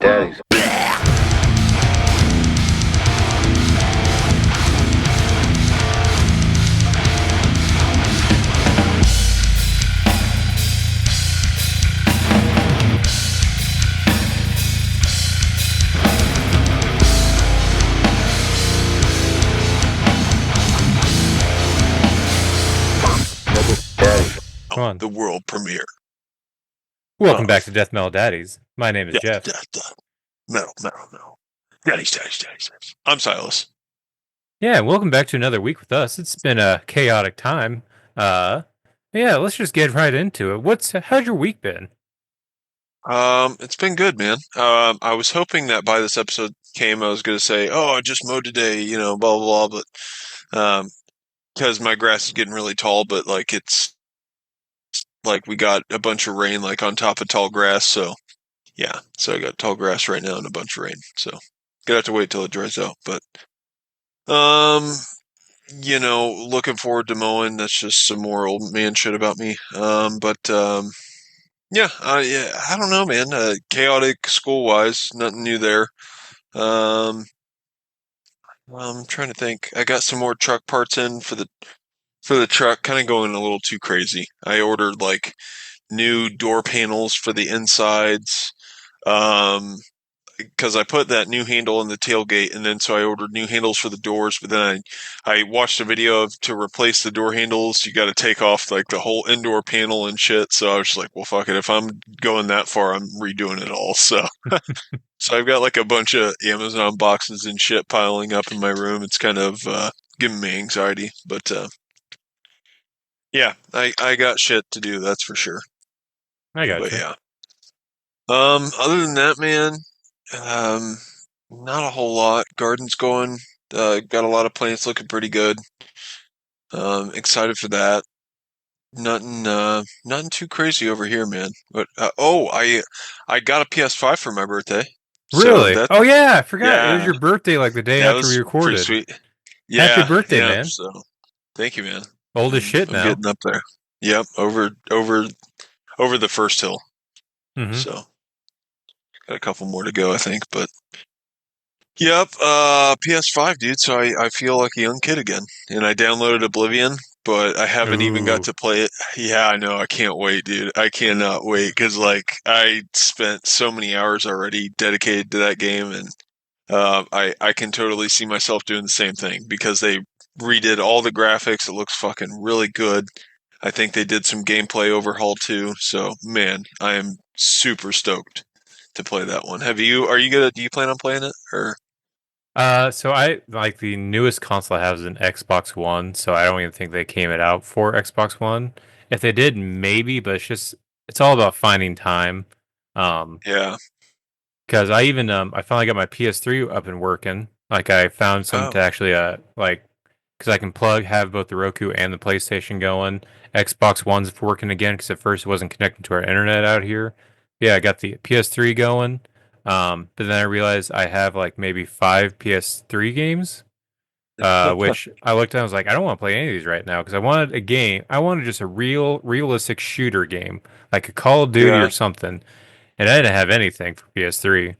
Daddies. Daddies. Come Oh, on. the world premiere Welcome back of to Death Metal Daddies. My name is Death, Jeff. Death, Death, Metal. Daddies. I'm Silas. Yeah, welcome back to another week with us. It's been a chaotic time. Uh, yeah, let's just get right into it. How's your week been? It's been good, man. I was hoping that by this episode came, I was going to say, "Oh, I just mowed today," blah blah blah. But because my grass is getting really tall, but like it's like we got a bunch of rain like on top of tall grass, so yeah. So I got tall grass right now and a bunch of rain. So gonna have to wait till it dries out. But um, looking forward to mowing. That's just some more old man shit about me. Yeah, I don't know, man. Chaotic school wise, nothing new there. Um, I'm trying to think. I got some more truck parts in for the truck, kind of going a little too crazy. I ordered like new door panels for the insides. Um, because I put that new handle in the tailgate, and then so I ordered new handles for the doors. But then I watched a video of to replace the door handles. You got to take off like the whole indoor panel and shit. So I was just like, well, fuck it. If I'm going that far, I'm redoing it all. So I've got like a bunch of Amazon boxes and shit piling up in my room. It's kind of giving me anxiety, but yeah, I got shit to do. That's for sure. I But gotcha. yeah. Other than that, man, um, not a whole lot. Garden's going. Got a lot of plants looking pretty good. Excited for that. Nothing too crazy over here, man. But I got a PS5 for my birthday. So Really? that Oh yeah, I forgot. It was yeah, your birthday like the day that after we was pretty recorded. sweet. Happy Yeah, birthday, yeah. man. So thank you, man. Old as I'm shit I'm now. getting up there. Yep, over the first hill. Mm-hmm. So got a couple more to go, I think. But yep, PS5, dude. So I feel like a young kid again. And I downloaded Oblivion, but I haven't even got Ooh. to play it. Yeah, I know. I can't wait, dude. I cannot wait because like I spent so many hours already dedicated to that game, and I can totally see myself doing the same thing because they redid all the graphics. It looks fucking really good. I think they did some gameplay overhaul too. So man, I am super stoked to play that one. Are you gonna, do you plan on playing it or? So I like the newest console I have is an Xbox One, so I don't even think they came it out for Xbox One. If they did, maybe, but it's all about finding time. Um, Yeah. because I finally got my PS3 up and working. Like I found something to Oh, actually because I can have both the Roku and the PlayStation going. Xbox One's working again because at first it wasn't connected to our internet out here. Yeah, I got the PS3 going. But then I realized I have like maybe five PS3 games. Which I looked at, I was like, I don't want to play any of these right now because I wanted a game. I wanted just a realistic shooter game, like a Call of Duty or yeah, something. And I didn't have anything for PS3.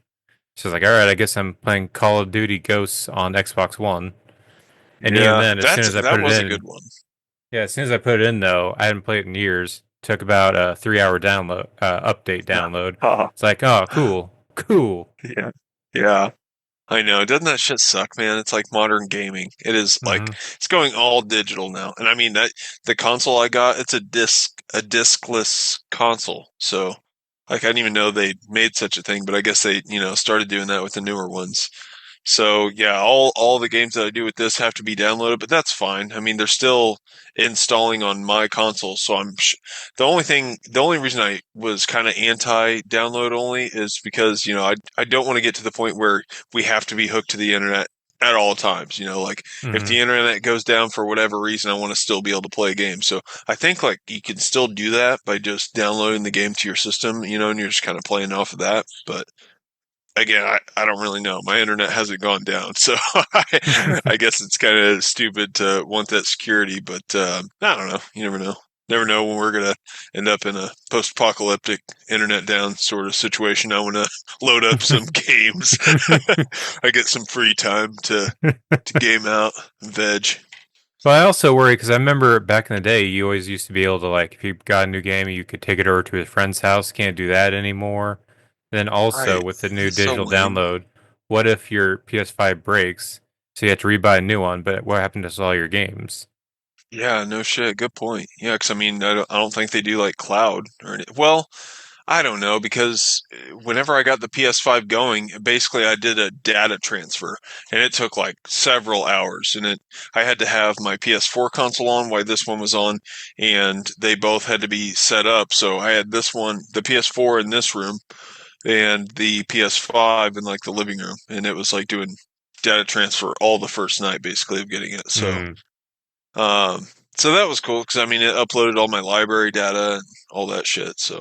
So I was like, all right, I guess I'm playing Call of Duty Ghosts on Xbox One. And even yeah. then, as soon as I put That it was a good in, one. yeah, as soon as I put it in though, I hadn't played it in years. Took about a 3 hour update download. Haha. It's like, oh, cool. Yeah, yeah. I know. Doesn't that shit suck, man? It's like modern gaming. It is like Hmm. it's going all digital now. And I mean that the console I got, it's a discless console. So like I didn't even know they made such a thing, but I guess they, started doing that with the newer ones. So yeah, all the games that I do with this have to be downloaded, but that's fine. I mean, they're still installing on my console, so the only reason I was kind of anti download only is because I don't want to get to the point where we have to be hooked to the internet at all times. Like if Hmm. the internet goes down for whatever reason, I want to still be able to play a game. So I think like you can still do that by just downloading the game to your system, and you're just kind of playing off of that, but again, I don't really know. My internet hasn't gone down, so I guess it's kind of stupid to want that security, but I don't know. You never know. never know when we're gonna end up in a post-apocalyptic internet down sort of situation. I want to load up some games. I get some free time to game out, veg. But I also worry because I remember back in the day, you always used to be able to like, if you got a new game, you could take it over to a friend's house. Can't do that anymore. Then also Right, with the new it's so digital lame. download, what if your PS5 breaks, so you have to rebuy a new one? But what happened to all your games? Yeah, no shit. Good point. Yeah, because I mean, I don't think they do like cloud or any, well, I don't know because whenever I got the PS5 going, basically I did a data transfer and it took like several hours and it I had to have my PS4 console on while this one was on and they both had to be set up. So I had this one, the PS4 in this room and the PS5 in like the living room and it was like doing data transfer all the first night basically of getting it. Hmm. Um so that was cool because I mean it uploaded all my library data and all that shit. So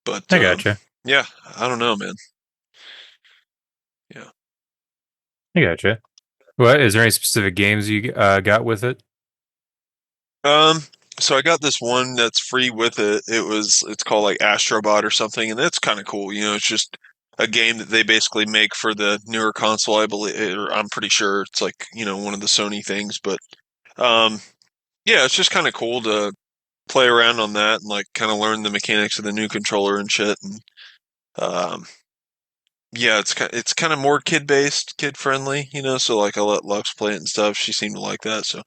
but I gotcha. yeah, I don't know, man. Yeah. I gotcha. What is there any specific games you got with it? Um, so I got this one that's free with it. It's called like Astrobot or something, and it's kind of cool. You know, it's just a game that they basically make for the newer console, I believe, or I'm pretty sure it's like, you know, one of the Sony things, but um yeah, it's just kind of cool to play around on that and like kind of learn the mechanics of the new controller and shit and um yeah, it's kind of more kid based, kid friendly, you know. So like I let Lux play it and stuff. She seemed to like that. So,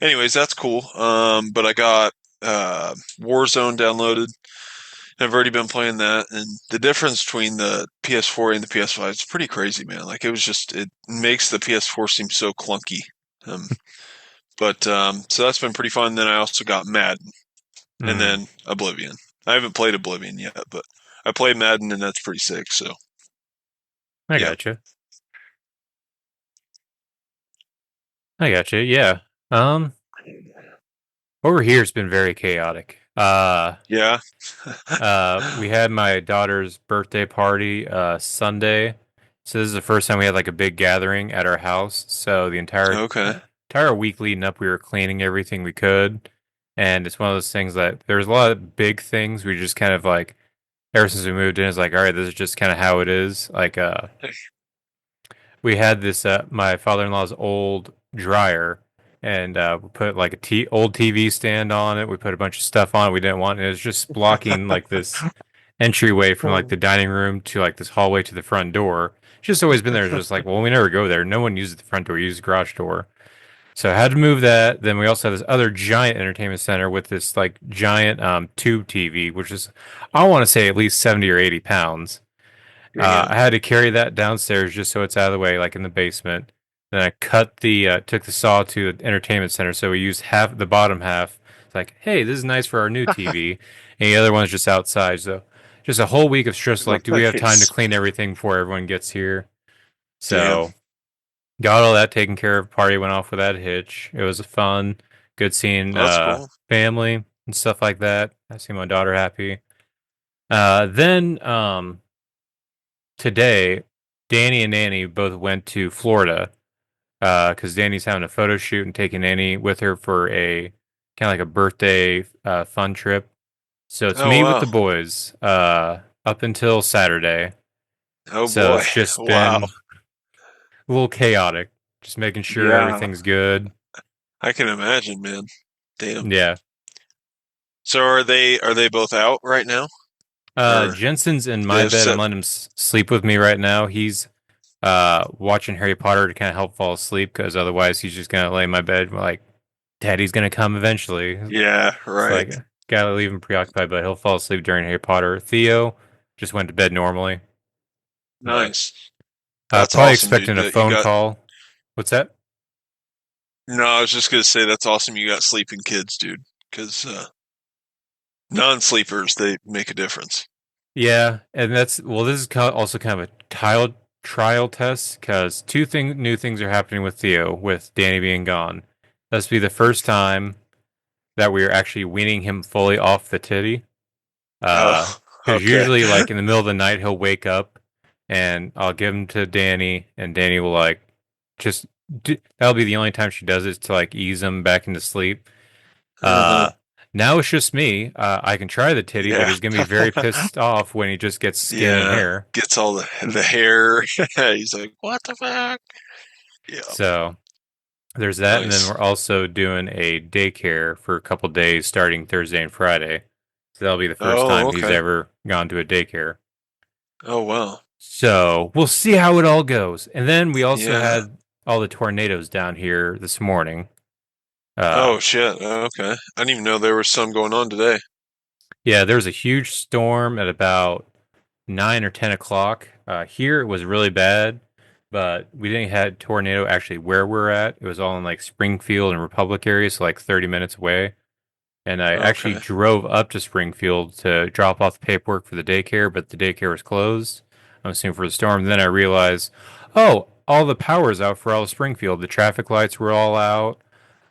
anyways, that's cool. But I got Warzone downloaded. I've already been playing that, and the difference between the PS4 and the PS5 is pretty crazy, man. Like it makes the PS4 seem so clunky. Um, but so that's been pretty fun. Then I also got Madden, and Hmm. then Oblivion. I haven't played Oblivion yet, but I played Madden, and that's pretty sick. So I yeah, gotcha. I gotcha. Yeah. Um, over here it's been very chaotic. yeah. We had my daughter's birthday party Sunday. So this is the first time we had like a big gathering at our house. So the Okay. entire week leading up, we were cleaning everything we could. And it's one of those things that there's a lot of big things we just kind of like ever since we moved in, it's like, all right, this is just kind of how it is. Like we had this my father-in-law's old dryer and we put like old TV stand on it. We put a bunch of stuff on it we didn't want, and it was just blocking like this entryway from like the dining room to like this hallway to the front door. It's just always been there. It's just like, well, we never go there. No one uses the front door. We use the garage door. So I had to move that. Then we also have this other giant entertainment center with this like giant tube TV, which is I want to say at least 70 or 80 pounds. I Damn. had to carry that downstairs just so it's out of the way, like in the basement. Then I took the saw to the entertainment center, so we used half the bottom half. It's like, hey, this is nice for our new TV, and the other one's just outside. So, just a whole week of stress. Like, do we have time to Nice. clean everything before everyone gets here? Damn. So, got all that taken care of. Party went off without a hitch. It was fun, good seeing Well, that's cool. family and stuff like that. I see my daughter happy. Then today, Danny and Nanny both went to Florida because Danny's having a photo shoot and taking Nanny with her for a kind of like a birthday fun trip. So it's Oh me with wow. the boys up until Saturday. Oh So boy. it's just Wow. been a little chaotic, just making sure Yeah, everything's good. I can imagine, man. Damn. Yeah. So are they both out right now, or Jensen's in they my have bed. I'm set? letting him sleep with me right now. He's watching Harry Potter to kind of help fall asleep because otherwise he's just gonna lay in my bed like Daddy's gonna come eventually. Yeah, It's right. like gotta leave him preoccupied, but he'll fall asleep during Harry Potter. Theo just went to bed normally, but Nice. That's probably awesome, dude. expecting a That you phone got. call. What's that? No, I was just gonna say that's awesome. You got sleeping kids, dude. Because non-sleepers they make a difference. Yeah, and that's well. This is also kind of a trial test because new things are happening with Theo with Danny being gone. This will be the first time that we are actually weaning him fully off the titty. Uh, Oh, because okay. usually, like in the middle of the night, he'll wake up and I'll give him to Danny, and Danny will like just that'll be the only time she does it to like ease him back into sleep. Uh-huh. Uh, Now it's just me. I can try the titty, but Yeah, he's gonna be very pissed off when he just gets skin and yeah. hair. Gets all the hair. He's like, what the fuck? Yeah, So there's that, and then nice. we're also doing a daycare for a couple days starting Thursday and Friday. So that'll be the first Oh, time he's okay. ever gone to a daycare. Oh, wow. So we'll see how it all goes. And then we also Yeah. had all the tornadoes down here this morning. Uh, Oh, shit. Okay. I didn't even know there was some going on today. yeah, there was a huge storm at about 9 or 10 o'clock. Here it was really bad, but we didn't have tornado actually where we're at. It was all in like Springfield and Republic areas, so like 30 minutes away. And I actually Okay. drove up to Springfield to drop off the paperwork for the daycare, but the daycare was closed. I'm assuming for the storm. Then I realized, oh, all the power's out for all of Springfield. The traffic lights were all out.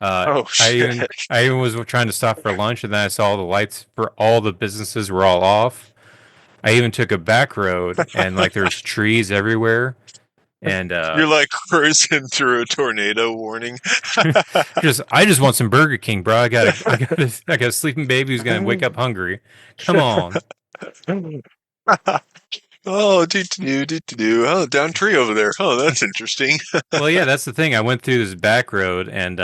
Oh, I shit. even I even was trying to stop for lunch, and then I saw the lights for all the businesses were all off. I even took a back road, and like there's trees everywhere, and You're like cruising through a tornado warning. just I just want some Burger King, bro. I got a sleeping baby who's gonna wake up hungry. Come on. Oh, do. Oh, down tree over there. Oh, that's interesting. Well, yeah, that's the thing. I went through this back road, and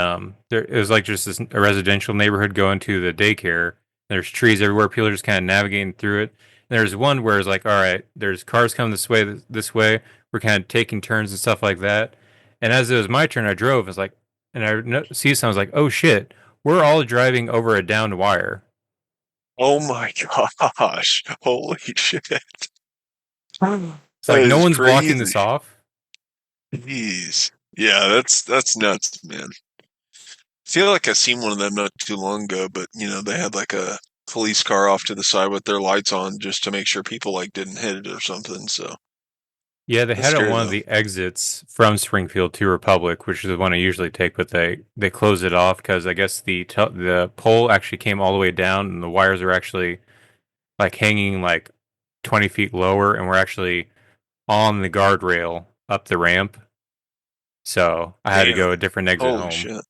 there it was like just a residential neighborhood going to the daycare. There's trees everywhere. People are just kind of navigating through it. And there's one where it's like, all right, there's cars coming this way, this way. We're kind of taking turns and stuff like that. And as it was my turn, I drove. It's like, and see something. I was like, oh shit, we're all driving over a downed wire. Oh my gosh. Holy shit. That It's like no is one's blocking crazy. this off. Jeez. Yeah, that's nuts, man. I feel like I seen one of them not too long ago, but they had like a police car off to the side with their lights on just to make sure people like didn't hit it or something. So Yeah, they that's had it on scary one of though. the exits from Springfield to Republic, which is the one I usually take, but they closed it off because I guess the pole actually came all the way down and the wires are actually like hanging like 20 feet lower, and we're actually on the guardrail up the ramp. So I had to go Damn. a different exit Holy home. shit.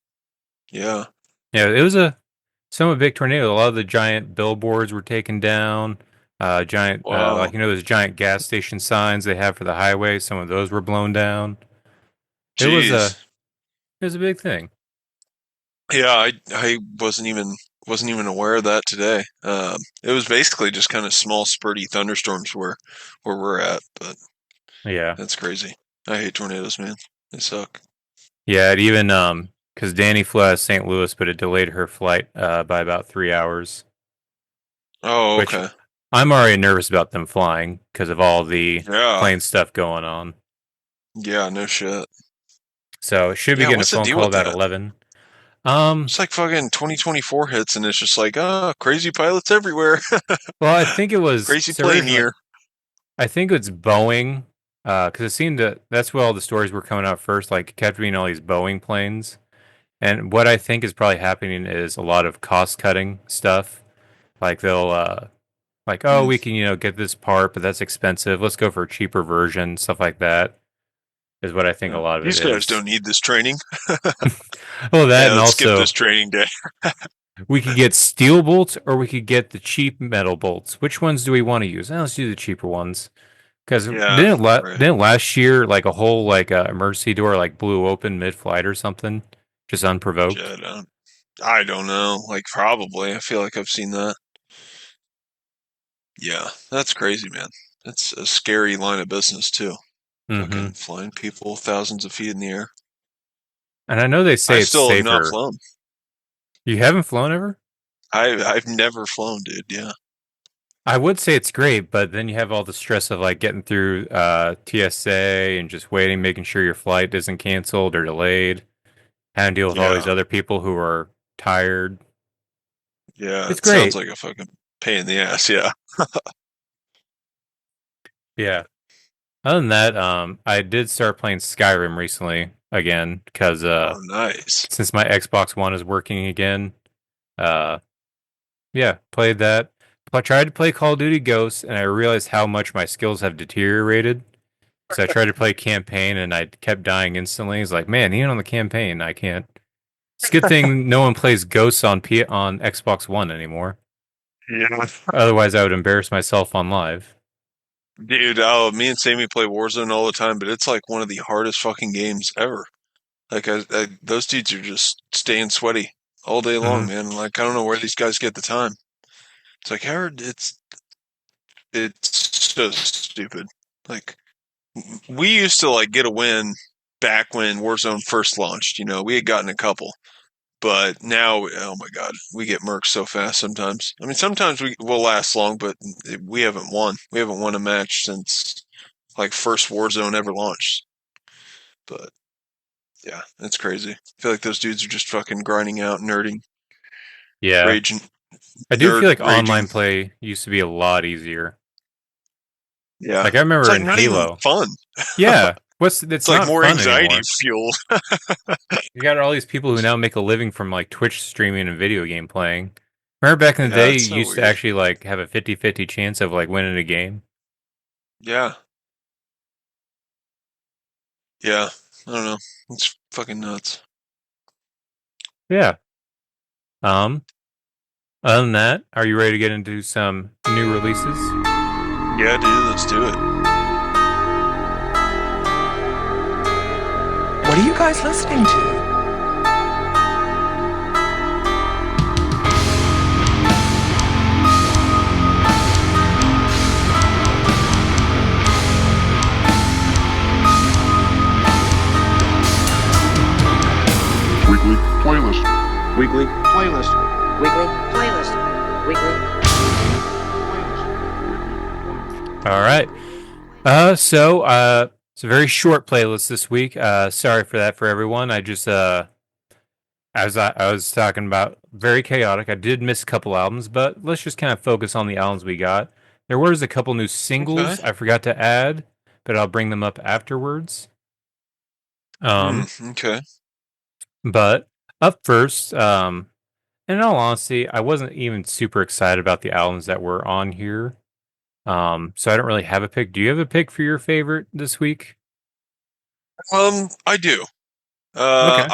Yeah. Yeah, it was a somewhat big tornado. A lot of the giant billboards were taken down. Giant, Wow. like those giant gas station signs they have for the highway. Some of those were blown down. It was Jeez. a It was a big thing. Yeah, I wasn't even aware of that today. It was basically just kind of small spurty thunderstorms where we're at, but Yeah. that's crazy. I hate tornadoes, man. They suck. Yeah, it even because Danny flew out of St. Louis, but it delayed her flight by about 3 hours, Oh, which okay. I'm already nervous about them flying because of all the Yeah. plane stuff going on. Yeah, no shit. So it should be Yeah, getting a what's the phone deal call with about that? 11. Um, It's like fucking 2024 hits and it's just like, crazy pilots everywhere. well, I think it was Crazy so plane originally. year. I think it's Boeing, because it seemed to that's where all the stories were coming out first. Like it kept being all these Boeing planes, and what I think is probably happening is a lot of cost cutting stuff. Like they'll like, oh, Mm. we can, get this part, but that's expensive. Let's go for a cheaper version, stuff like that is what I think a Yeah. lot of it These guys is. don't need this training. Well, that Yeah, and let's skip also this training day. we could get steel bolts or we could get the cheap metal bolts. Which ones do we want to use? Let's do the cheaper ones. Because Yeah, right. didn't last year like a whole like emergency door like blew open mid flight or something, just unprovoked. Shit, I don't know. Like probably. I feel like I've seen that. Yeah, that's crazy, man. That's a scary line of business too. Hmm. Fucking flying people thousands of feet in the air. And I know they I say it's still have not safer. flown. You haven't flown ever? I've never flown, dude. Yeah. I would say it's great, but then you have all the stress of like getting through TSA and just waiting, making sure your flight isn't canceled or delayed, having to deal with all these Yeah. other people who are tired. Yeah. It's It sounds great. like a fucking pain in the ass. Yeah. Yeah. Other than that, I did start playing Skyrim recently again because Oh, nice. since my Xbox One is working again, uh, yeah, played that. I tried to play Call of Duty Ghosts, and I realized how much my skills have deteriorated. Because I tried to play campaign, and I kept dying instantly. It's like, man, even on the campaign, I can't. It's a good thing no one plays Ghosts on on Xbox One anymore. Yeah. Otherwise, I would embarrass myself on live. Dude, oh, me and Sammy play Warzone all the time, but it's like one of the hardest fucking games ever. Like, those dudes are just staying sweaty all day long, Hmm. man. Like, I don't know where these guys get the time. It's like, Howard, it's so stupid. Like, we used to like get a win back when Warzone first launched. You know, we had gotten a couple, but now, oh my god, we get murked so fast sometimes. I mean, sometimes we will last long, but we haven't won. We haven't won a match since like first Warzone ever launched. But yeah, it's crazy. I feel like those dudes are just fucking grinding out, nerding, Yeah, raging, I do feel like raging. online play used to be a lot easier. Yeah, Like I it's remember like in not even Halo. fun. Yeah, it's It's like not more fun anxiety anymore. fuel. You got all these people who now make a living from like Twitch streaming and video game playing. Remember back in the Yeah, day, it's you so used to weird. actually like have a 50-50 chance of like winning a game. Yeah, yeah. I don't know. It's fucking nuts. Yeah. Um, Other than that, are you ready to get into some new releases? Yeah, dude, let's do it. What are you guys listening to? Weekly playlist. Weekly Playlist. Weekly playlist. Weekly. All right. It's a very short playlist this week. Sorry for that for everyone. I just as I was talking about, very chaotic. I did miss a couple albums, but let's just kind of focus on the albums we got. There was a couple new Okay. singles I forgot to add, but I'll bring them up afterwards. Um, Okay. but up first, in all honesty, I wasn't even super excited about the albums that were on here. So I don't really have a pick. Do you have a pick for your favorite this week? I do. Okay.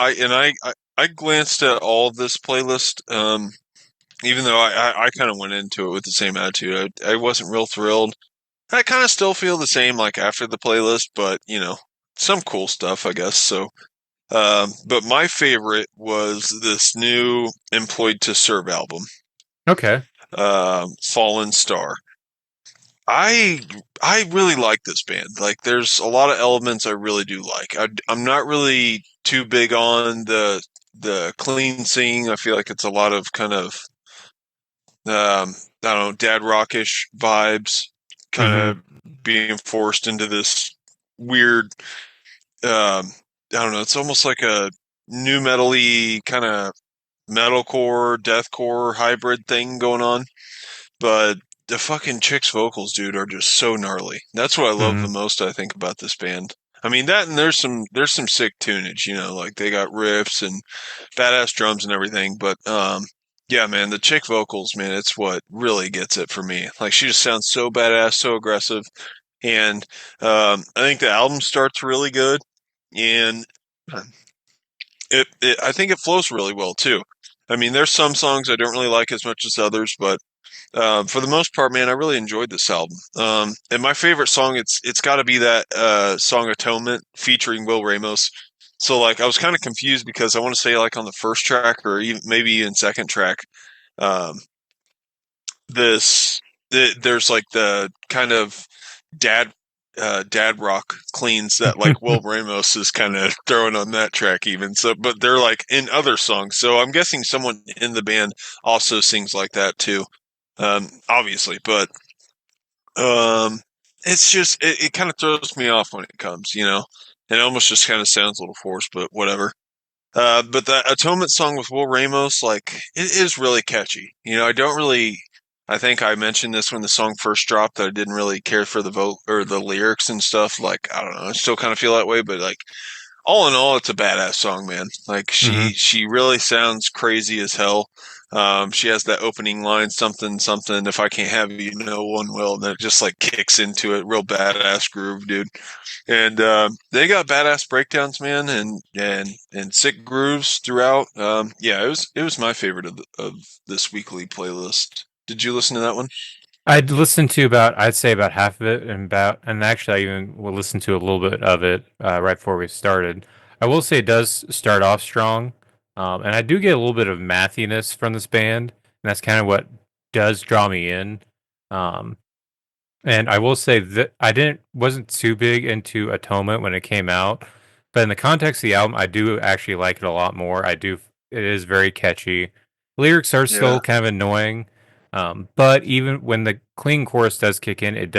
I glanced at all of this playlist. Even though I kind of went into it with the same attitude. I wasn't real thrilled. I kind of still feel the same like after the playlist, but you know, some cool stuff, I guess. So, but my favorite was this new Employed to Serve album, Okay. Fallen Star. I I really like this band. Like, there's a lot of elements I really do like. I'm not really too big on the clean singing. I feel like it's a lot of kind of I don't know, dad rockish vibes, kind Mm-hmm. of being forced into this weird. I don't know. It's almost like a new metal-y kind of metalcore, deathcore hybrid thing going on. But the fucking chick's vocals, dude, are just so gnarly. That's what I love the Mm-hmm. most, I think, about this band. I mean that, and there's some sick tunage, you know, like they got riffs and badass drums and everything. But yeah, man, the chick vocals, man, it's what really gets it for me. Like, she just sounds so badass, so aggressive, and I think the album starts really good, and I think it flows really well too. I mean, there's some songs I don't really like as much as others, but for the most part, man, I really enjoyed this album. And my favorite song, it's got to be that song "Atonement" featuring Will Ramos. So, like, I was kind of confused because I want to say, like, on the first track or even maybe even second track, um, there's like the kind of dad dad rock cleans that like Will Ramos is kind of throwing on that track even. So, but they're like in other songs. So I'm guessing someone in the band also sings like that too. Obviously, but um, it's just it kind of throws me off when it comes, you know. It almost just kind of sounds a little forced, but whatever. But the Atonement song with Will Ramos, like, it is really catchy. You know, I don't really. I think I mentioned this when the song first dropped that I didn't really care for the vote or the lyrics and stuff. Like, I don't know, I still kind of feel that way, but like, all in all, it's a badass song, man. Like Hmm. she really sounds crazy as hell. She has that opening line, something something. If I can't have you, no one will. And it just like kicks into it, real badass groove, dude. And they got badass breakdowns, man, and sick grooves throughout. Yeah, it was my favorite of this weekly playlist. Did you listen to that one? I'd listened to about, I'd say about half of it, and actually I even will listen to a little bit of it right before we started. I will say it does start off strong, and I do get a little bit of mathiness from this band, and that's kind of what does draw me in. Um, and I will say that I wasn't too big into Atonement when it came out, but in the context of the album, I do actually like it a lot more. It is very catchy. Lyrics are Yeah, still kind of annoying, but even when the clean chorus does kick in, it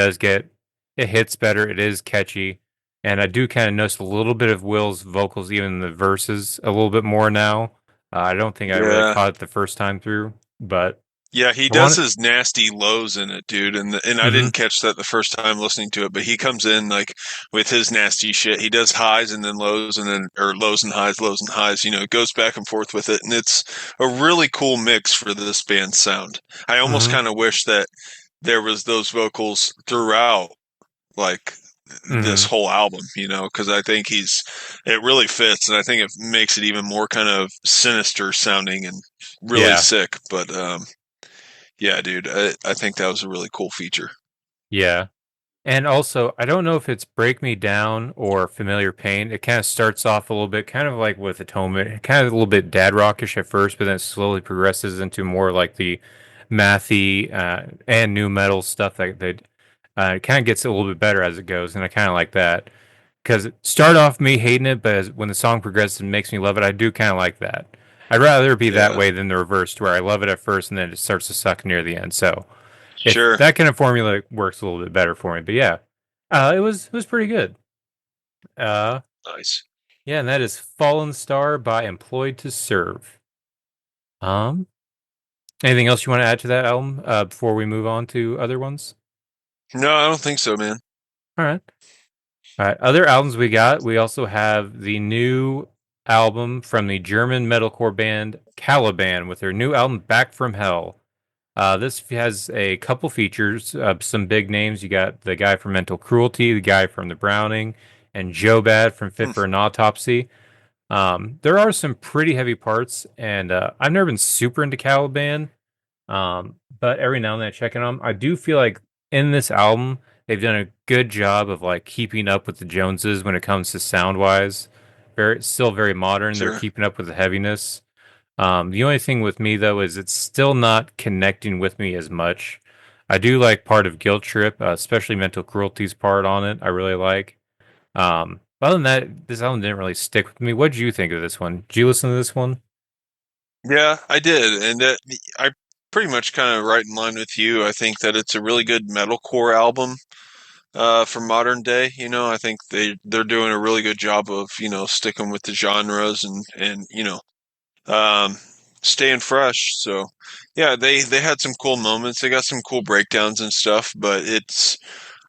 hits better. It is catchy, and I do kind of notice a little bit of Will's vocals, even in the verses, a little bit more now. I don't think I really yeah. caught it the first time through, but Yeah, he I does want his nasty lows in it, dude, and I it. didn't catch that the first time listening to it, but he comes in like with his nasty shit. He does highs and then lows and then or lows and highs, goes back and forth with it, and it's a really cool mix for this band's sound. I almost Hmm. kind of wish that there was those vocals throughout like this Hmm. whole album, because I think it really fits, and I think it makes it even more kind of sinister sounding and really Yeah. sick, but yeah, dude, I think that was a really cool feature. Yeah. And also, I don't know if it's Break Me Down or Familiar Pain. It kind of starts off a little bit, kind of like with Atonement, kind of a little bit dad rockish at first, but then it slowly progresses into more like the mathy and new metal stuff that it kind of gets a little bit better as it goes. And I kind of like that because it start off me hating it, but when the song progresses and makes me love it, I do kind of like that. I'd rather be that Yeah, way than the reverse, where I love it at first and then it starts to suck near the end. So if sure. that kind of formula works a little bit better for me. But yeah, it was pretty good. Uh, Nice. yeah, and that is Fallen Star by Employed to Serve. Um, Anything else you want to add to that album before we move on to other ones? No, I don't think so, man. All right. All right. Other albums we got. We also have the new album from the German metalcore band Caliban with their new album Back from Hell. This has a couple features, some big names. You got the guy from Mental Cruelty, the guy from The Browning, and Joe Bad from Fit Hmm, for an Autopsy. There are some pretty heavy parts, and I've never been super into Caliban, but every now and then I check in on 'em. I do feel like in this album, they've done a good job of like keeping up with the Joneses when it comes to sound wise. Still very modern. They're sure. keeping up with the heaviness. The only thing with me though is it's still not connecting with me as much. I do like part of Guilt Trip, especially Mental Cruelty's part on it. I really like. Other than that, this album didn't really stick with me. What did you think of this one? Did you listen to this one? Yeah, I did, and I pretty much kind of right in line with you. I think that it's a really good metalcore album for modern day. I think they're doing a really good job of sticking with the genres and um, staying fresh. So, yeah, they had some cool moments. They got some cool breakdowns and stuff, but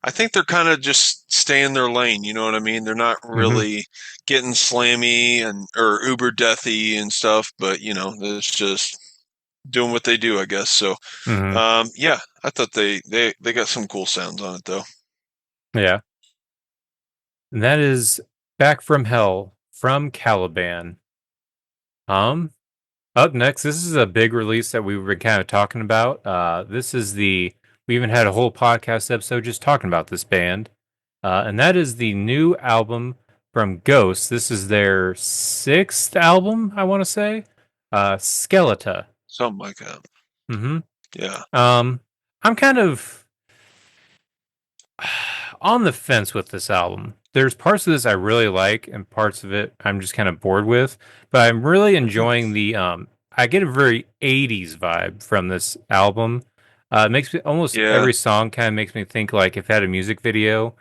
I think they're kind of just staying their lane. You know what I mean? They're not Mm-hmm. really getting slammy and or uber deathy and stuff, but it's just doing what they do, I guess. So, Mm-hmm. yeah, I thought they got some cool sounds on it though. Yeah. And that is Back from Hell from Caliban. Um, Up next, this is a big release that we were kind of talking about. We even had a whole podcast episode just talking about this band. And that is the new album from Ghost. This is their sixth album, I want to say. Skeleta. Something like that. Hmm. Yeah, Um, I'm kind of on the fence with this album. There's parts of this I really like, and parts of it I'm just kind of bored with. But I'm really enjoying the. I get a very '80s vibe from this album. It makes me almost yeah, every song kind of makes me think like if it had a music video,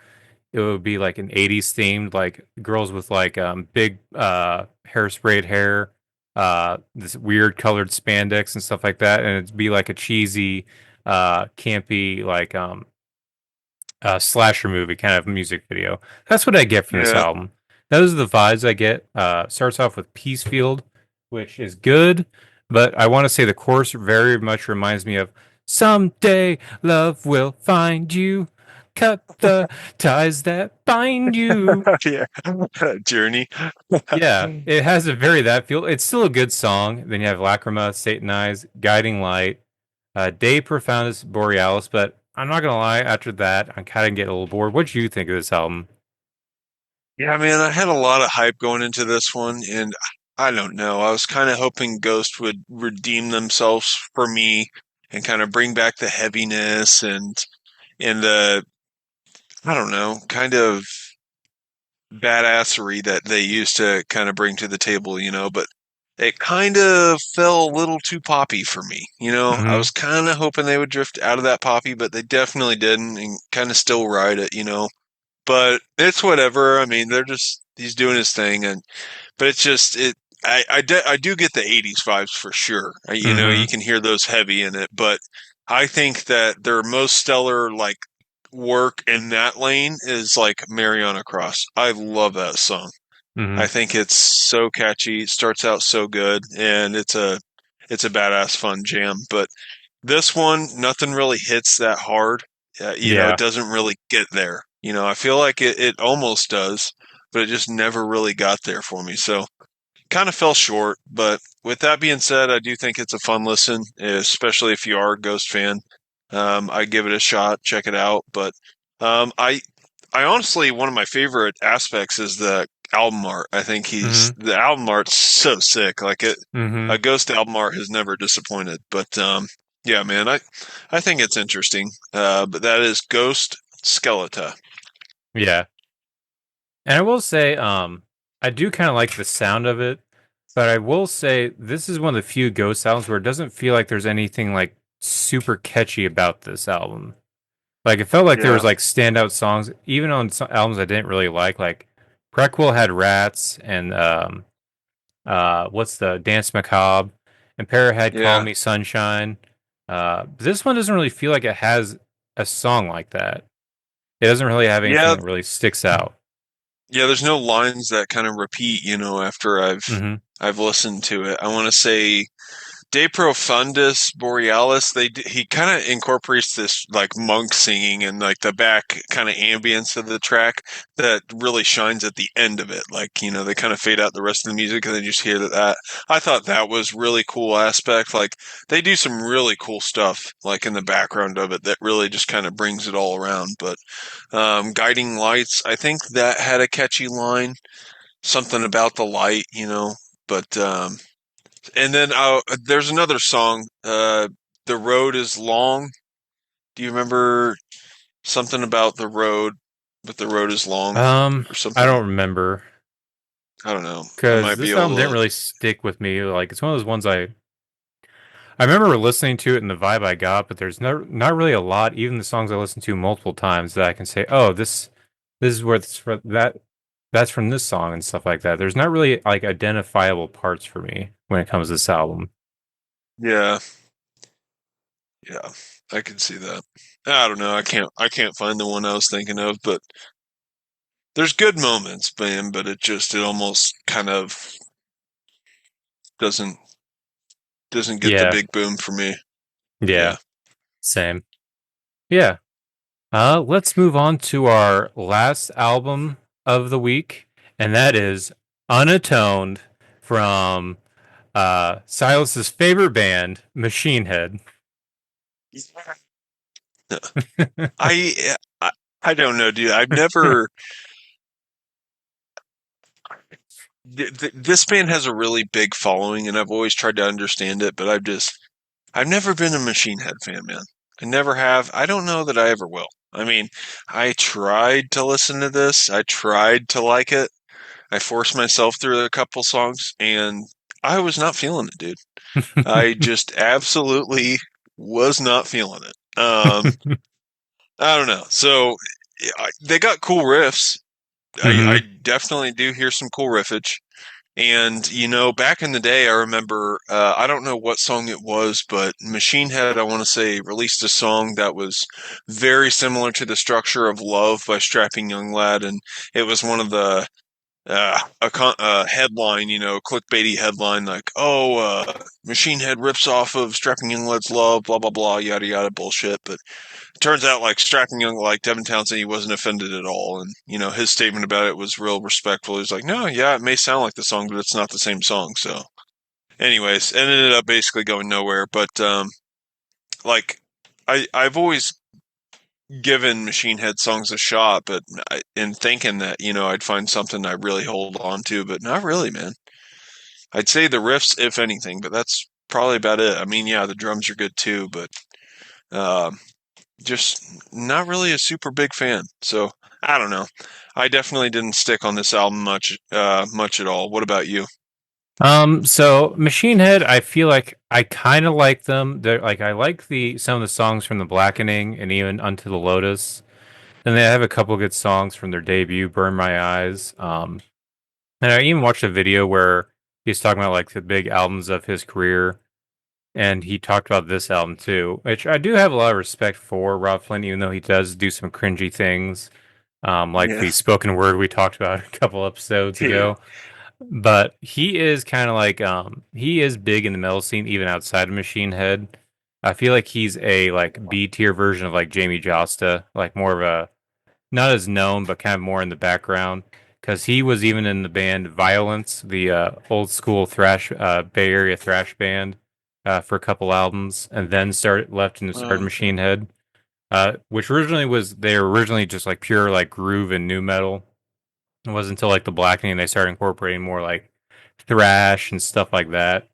it would be like an '80s themed, like girls with like big hairsprayed hair, this weird colored spandex and stuff like that, and it'd be like a cheesy, campy like slasher movie kind of music video. That's what I get from this yeah. album. those are the vibes I get. Starts off with Peacefield, which is good, but I want to say the chorus very much reminds me of "Someday love will find you, cut the ties that bind you." Yeah, Journey. Yeah, it has a very that feel. It's still a good song. Then you have Lacrima, Satan Eyes, Guiding Light, De Profundis Borealis. But I'm not gonna lie, after that, I'm kind of getting a little bored. What do you think of this album? Yeah, man, I had a lot of hype going into this one, and I don't know. I was kind of hoping Ghost would redeem themselves for me and kind of bring back the heaviness and the I don't know, kind of badassery that they used to kind of bring to the table, but it kind of fell a little too poppy for me. I Hmm. was kind of hoping they would drift out of that poppy, but they definitely didn't and kind of still ride it. But it's whatever. I mean, he's doing his thing, but it's just it. I do get the '80s vibes for sure. You Hmm. can hear those heavy in it, but I think that their most stellar like work in that lane is like Mariana Cross. I love that song. Hmm. I think it's so catchy. It starts out so good, and it's a badass fun jam. But this one, nothing really hits that hard. It Yeah. doesn't really get there. I feel like it almost does, but it just never really got there for me. So kind of fell short. But with that being said, I do think it's a fun listen, especially if you are a Ghost fan. I give it a shot, check it out. But I honestly, one of my favorite aspects is the album art. I think Hmm. the album art's so sick. Like Hmm. a Ghost album art has never disappointed. But yeah, man, I think it's interesting. But that is Ghost Skeleta. Yeah. And I will say, I do kind of like the sound of it, but I will say this is one of the few Ghost albums where it doesn't feel like there's anything like super catchy about this album. Like it felt like there was Yeah, like standout songs, even on some albums I didn't really like. Like Prequel had Rats and what's the Dance Macabre, and Para had Call yeah, Me Sunshine. This one doesn't really feel like it has a song like that. It doesn't really have anything yeah, that really sticks out. yeah. There's no lines that kind of repeat. After Hmm. I've listened to it. I want to say De Profundis Borealis, he kind of incorporates this like monk singing and like the back kind of ambience of the track that really shines at the end of it. Like, they kind of fade out the rest of the music and then you just hear that. I thought that was really cool aspect. Like they do some really cool stuff like in the background of it that really just kind of brings it all around. But Guiding Lights, I think that had a catchy line, something about the light. But and then there's another song, "The Road Is Long." Do you remember something about the road, but the road is long or I something? don't remember I don't know. I because might be this album able didn't to. really stick with me. Like it's one of those ones I remember listening to it and the vibe I got, but there's not really a lot. Even the songs I listened to multiple times that I can say, oh, this is where it's for that that's from this song and stuff like that. There's not really like identifiable parts for me when it comes to this album. Yeah, yeah, I can see that. I don't know. I can't find the one I was thinking of, but there's good moments, man. But it almost kind of doesn't doesn't get the Yeah, big boom for me. yeah, Yeah. same. Yeah. Let's move on to our last album of the week, and that is Unatoned from Silas's favorite band, Machinehead. I I, I don't know, dude. I've never. This band has a really big following, and I've always tried to understand it, but I've never been a Machine Head fan, man. I never have. I don't know that I ever will. I mean, I tried to listen to this. I tried to like it. I forced myself through a couple songs, and I was not feeling it, dude. I just absolutely was not feeling it. I don't know. So they got cool riffs. I Hmm. definitely do hear some cool riffage. And back in the day, I remember I don't know what song it was, but Machine Head, I want to say, released a song that was very similar to the structure of "Love" by Strapping Young Lad, and it was one of the a headline, clickbaity headline like, Machine Head rips off of Strapping Young Lad's Love, blah blah blah, yada yada bullshit. But it turns out like Strapping Young, like Devin Townsend, he wasn't offended at all, and his statement about it was real respectful. He was like, no, yeah, it may sound like the song, but it's not the same song. So, anyways, it ended up basically going nowhere. But like, I've always given Machine Head songs a shot, but in thinking that I'd find something I really hold on to, but not really, man. I'd say the riffs, if anything, but that's probably about it. I mean, yeah, the drums are good too, but uh, just not really a super big fan. So I don't know. I definitely didn't stick on this album much at all. What about you? So Machine Head, I feel like I kind of like them. They're like I like the some of the songs from The Blackening and even Unto the Lotus. And they have a couple good songs from their debut, Burn My Eyes. And I even watched a video where he's talking about like the big albums of his career, and he talked about this album too, which I do have a lot of respect for Rob Flynn, even though he does do some cringy things, like Yeah. the spoken word we talked about a couple episodes Yeah. ago. But he is kind of like he is big in the metal scene even outside of Machine Head. I feel like he's a like B tier version of like Jamie Josta, like more of a not as known but kind of more in the background because he was even in the band Violence, the old school thrash Bay Area thrash band for a couple albums, and then started left and started Okay. Machine Head, which originally was they were originally just like pure like groove and new metal. It wasn't until like the Blackening they started incorporating more like thrash and stuff like that.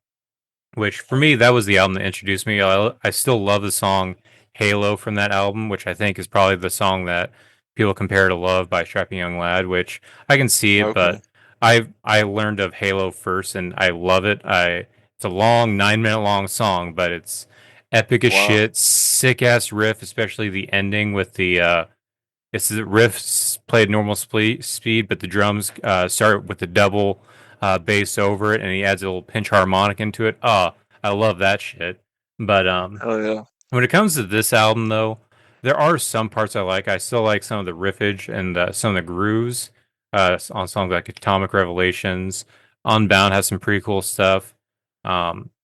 Which for me, that was the album that introduced me. I still love the song Halo from that album, which I think is probably the song that people compare to Love by Strapping Young Lad, which I can see it, Okay. but I learned of Halo first and I love it. It's a long 9 minute long song, but it's epic as Wow. shit, sick ass riff, especially the ending with the it's the riffs played normal speed, but the drums start with the double bass over it, and he adds a little pinch harmonic into it. Oh, I love that shit. But Hell yeah. when it comes to this album, though, there are some parts I like. I still like some of the riffage and some of the grooves on songs like Atomic Revelations. Unbound has some pretty cool stuff.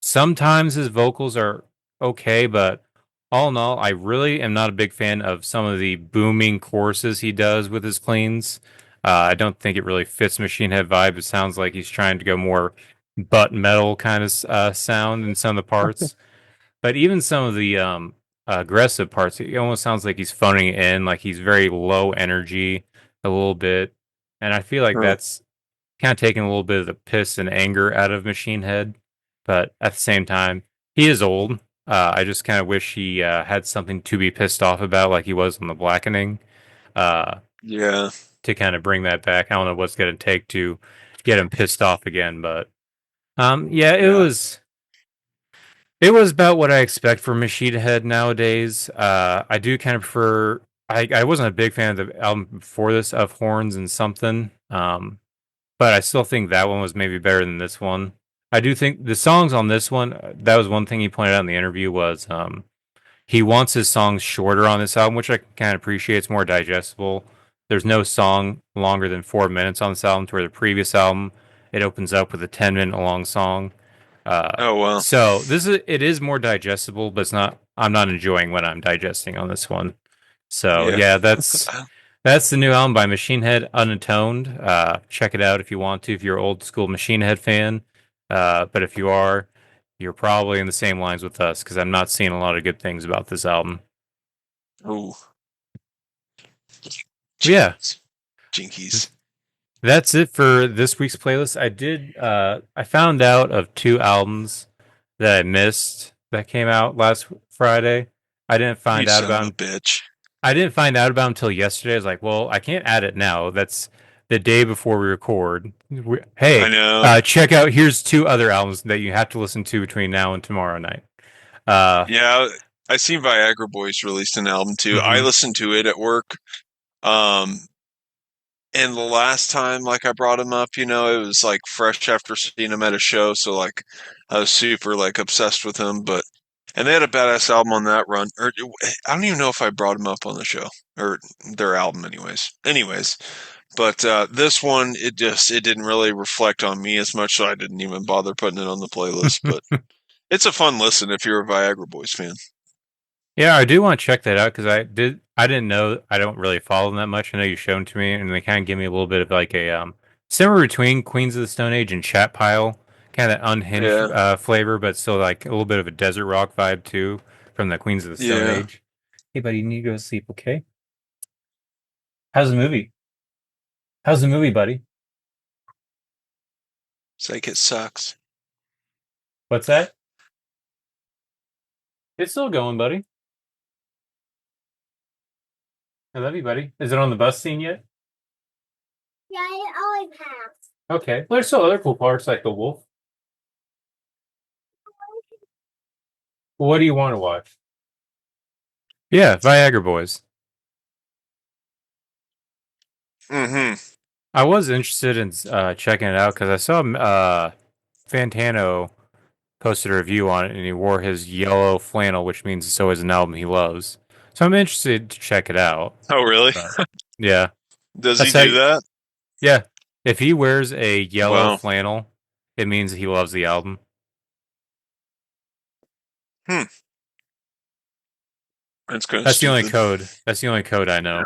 Sometimes his vocals are okay, but all in all, I really am not a big fan of some of the booming choruses he does with his cleans. I don't think it really fits Machine Head vibe. It sounds like he's trying to go more butt metal kind of sound in some of the parts. But even some of the aggressive parts, it almost sounds like he's phoning it in, like he's very low energy a little bit. And I feel like Huh. that's kind of taking a little bit of the piss and anger out of Machine Head. But at the same time, he is old. I just kind of wish he had something to be pissed off about, like he was on The Blackening, uh, Yeah. to kind of bring that back. I don't know what's going to take to get him pissed off again, but yeah, it Yeah. was. It was about what I expect from Machine Head nowadays. I do kind of prefer. I wasn't a big fan of the album before this of Horns and Something, but I still think that one was maybe better than this one. I do think the songs on this one. That was one thing he pointed out in the interview was he wants his songs shorter on this album, which I kind of appreciate. It's more digestible. There's no song longer than 4 minutes on this album, to where the previous album it opens up with a 10 minute long song. Oh well. So it is more digestible, but it's not. I'm not enjoying what I'm digesting on this one. So Yeah. yeah, that's the new album by Machine Head, Unatoned. Check it out if you want to, if you're an old school Machine Head fan. But if you are, you're probably in the same lines with us because I'm not seeing a lot of good things about this album. Ooh. Yeah, Jinkies. Jinkies. that's it for this week's playlist. I found out of two albums that I missed that came out last Friday. I didn't You find out son about of a 'em bitch. I didn't find out about him until yesterday. I was like, well, I can't add it now. That's the day before we record. I Hey, know. check out. Here's two other albums that you have to listen to between now and tomorrow night. Uh, Yeah, I seen Viagra Boys released an album too. I mhm. listened to it at work. Um, and the last time, like I brought him up, it was like fresh after seeing him at a show. So like, I was super like obsessed with him. And they had a badass album on that run. Or I don't even know if I brought him up on the show or their album, anyways. Anyways, But this one, it didn't really reflect on me as much, so I didn't even bother putting it on the playlist. But it's a fun listen if you're a Viagra Boys fan. Yeah, I do want to check that out because I didn't know. I don't really follow them that much. I know you showed them to me, and they kind of give me a little bit of like a somewhere between Queens of the Stone Age and Chat Pile, kind of that unhinged Yeah, flavor, but still like a little bit of a desert rock vibe too from the Queens of the Stone yeah. Age. Hey, buddy, you need to go to sleep, okay? How's the movie? How's the movie, buddy? It's like it sucks. What's that? It's still going, buddy. I love you, buddy. Is it on the bus scene yet? Yeah, it always has. Okay. Well, there's still other cool parts like the wolf. Well, what do you want to watch? Yeah, Viagra Boys. Mm-hmm. I was interested in checking it out because I saw Fantano posted a review on it and he wore his yellow flannel, which means it's always an album he loves. So I'm interested to check it out. Oh, really? But yeah, Does he that's how. do that? Yeah, if he wears a yellow Wow. flannel, it means he loves the album. Hmm. That's kind of That's the only stupid. code. That's the only code I know.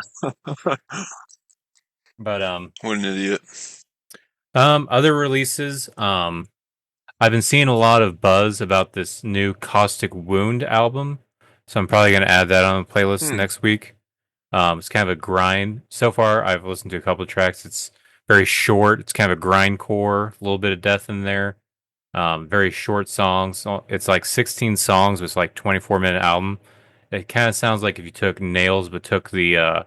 But What an idiot. other releases. I've been seeing a lot of buzz about this new Caustic Wound album, so I'm probably going to add that on the playlist Hmm. next week. It's kind of a grind. So far, I've listened to a couple of tracks. It's very short. It's kind of a grindcore, a little bit of death in there. Very short songs. It's like 16 songs. It's like 24-minute album. It kind of sounds like if you took Nails but took uh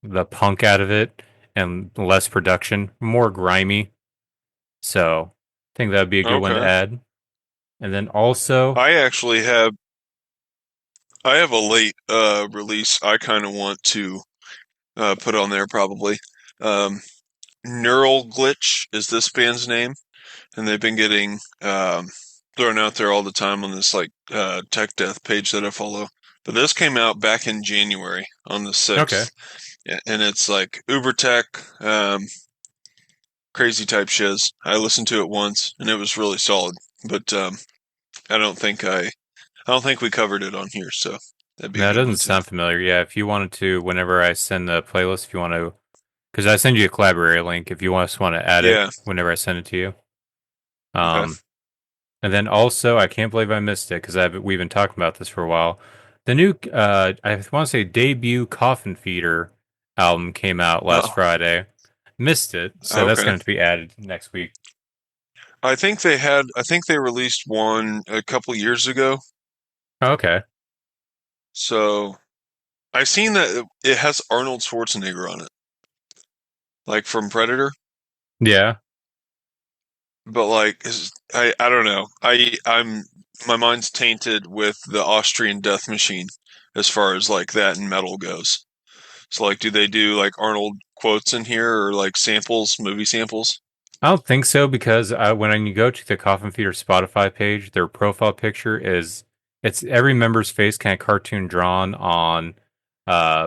the punk out of it and less production, more grimy. So I think that would be a good one to Okay. add. And then also, I actually have a late release I kind of want to put on there probably. Um, Neural Glitch is this band's name, and they've been getting thrown out there all the time on this like tech death page that I follow. But this came out back in January on the okay. 6th, and it's like Uber tech, crazy type shiz. I listened to it once, and it was really solid. But I don't think we covered it on here, so that'd be a No, it good doesn't one too. sound familiar. Yeah, if you wanted to, whenever I send the playlist, if you want to, because I send you a collaborate link if you just want to add it Yeah. whenever I send it to you. Okay. And then also, I can't believe I missed it because we've been talking about this for a while. The new, I want to say debut Coffin Feeder album came out last Oh, Friday. Missed it, so that's okay. going to be added next week. I think they released one a couple years ago. Okay. So I seen that it has Arnold Schwarzenegger on it, like from Predator. Yeah. But like, I don't know. My mind's tainted with the Austrian Death Machine as far as like that and metal goes. So like, do they do like Arnold quotes in here or like samples, movie samples? I don't think so because when you go to the Coffin Feeder Spotify page, their profile picture it's every member's face kind of cartoon drawn on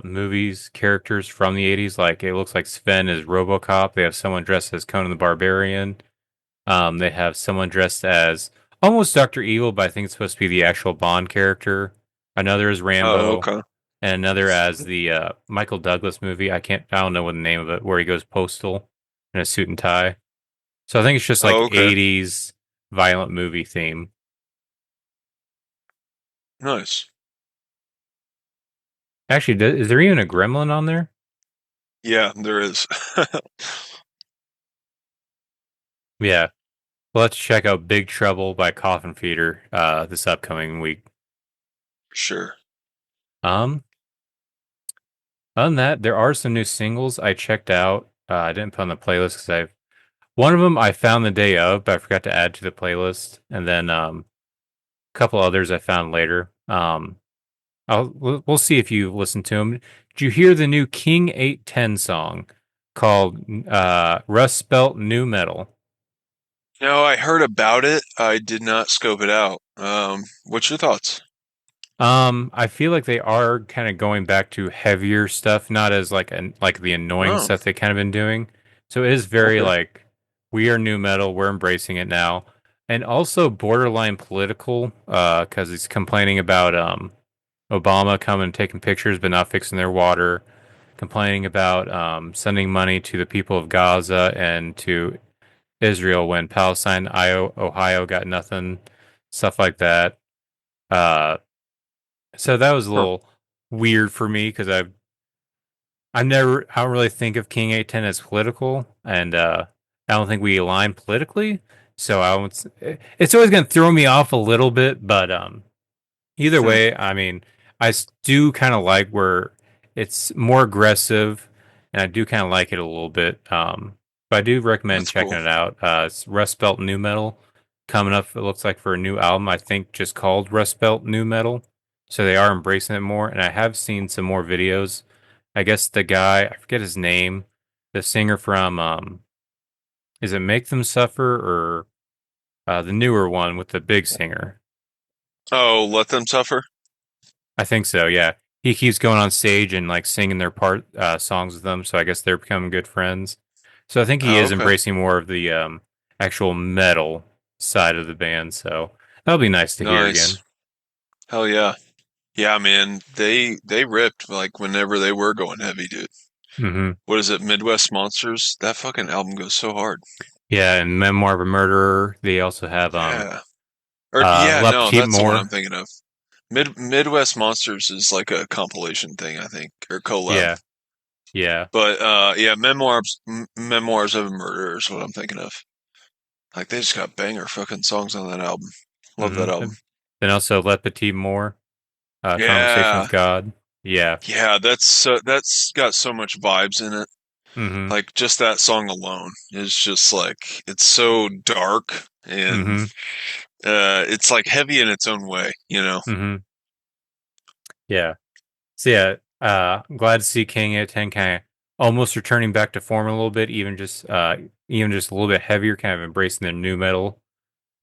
movies characters from the 80s. Like it looks like Sven is RoboCop. They have someone dressed as Conan the Barbarian. They have someone dressed as almost Dr. Evil, but I think it's supposed to be the actual Bond character. Another is Oh, Rambo, okay. and another as the Michael Douglas movie. I don't know what the name of it, where he goes postal in a suit and tie. So I think it's just like Oh, okay. 80s violent movie theme. Nice. Actually, is there even a gremlin on there? Yeah, there is. Yeah. Well, let's check out Big Trouble by Coffin Feeder this upcoming week. Sure. Um, Other than that, there are some new singles I checked out. I didn't put on the playlist because one of them I found the day of, but I forgot to add to the playlist, and then a couple others I found later. We'll see if you listen to them. Did you hear the new King 810 song called Rust Belt New Metal? No, I heard about it. I did not scope it out. What's your thoughts? I feel like they are kind of going back to heavier stuff, not as like the annoying Oh, stuff they kind of been doing. So it is very okay. like we are new metal, we're embracing it now. And also borderline political, because he's complaining about Obama coming and taking pictures but not fixing their water, complaining about sending money to the people of Gaza and to Israel when Palestine, Ohio got nothing, stuff like that. Uh, so that was a Huh. little weird for me because I don't really think of King 810 as political, and I don't think we align politically. So it's always going to throw me off a little bit, but either Hmm. way, I mean, do kind of like where it's more aggressive, and I do kind of like it a little bit. But I do recommend That's checking cool. it out. It's Rust Belt New Metal coming up. It looks like for a new album, I think just called Rust Belt New Metal. So they are embracing it more, and I have seen some more videos. I guess the guy, I forget his name, the singer from is it Make Them Suffer or the newer one with the big singer? Oh, let them suffer. I think so, yeah. He keeps going on stage and like singing their part songs with them, so I guess they're becoming good friends. So I think he Oh, is okay. embracing more of the actual metal side of the band, so that'll be nice to hear Nice. again. Hell yeah. Yeah, man. They ripped like whenever they were going heavy, dude. Hmm. What is it, Midwest Monsters? That fucking album goes so hard. Yeah, and Memoir of a Murderer. They also have Yeah. Or yeah, La no, Petite that's the one I'm Mort. thinking of. Midwest Monsters is like a compilation thing, I think, or collab. Yeah, yeah. But yeah, Memoirs of a Murderer is what I'm thinking of. Like they just got banger fucking songs on that album. Love that album. Then also La Petite Mort, Conversation with Yeah. God. Yeah. Yeah, that's got so much vibes in it. Hmm. Like just that song alone is just like it's so dark and Hmm. it's like heavy in its own way, you know. Hmm. Yeah. So yeah, I'm glad to see King at 10 kind of almost returning back to form a little bit, even just a little bit heavier, kind of embracing their new metal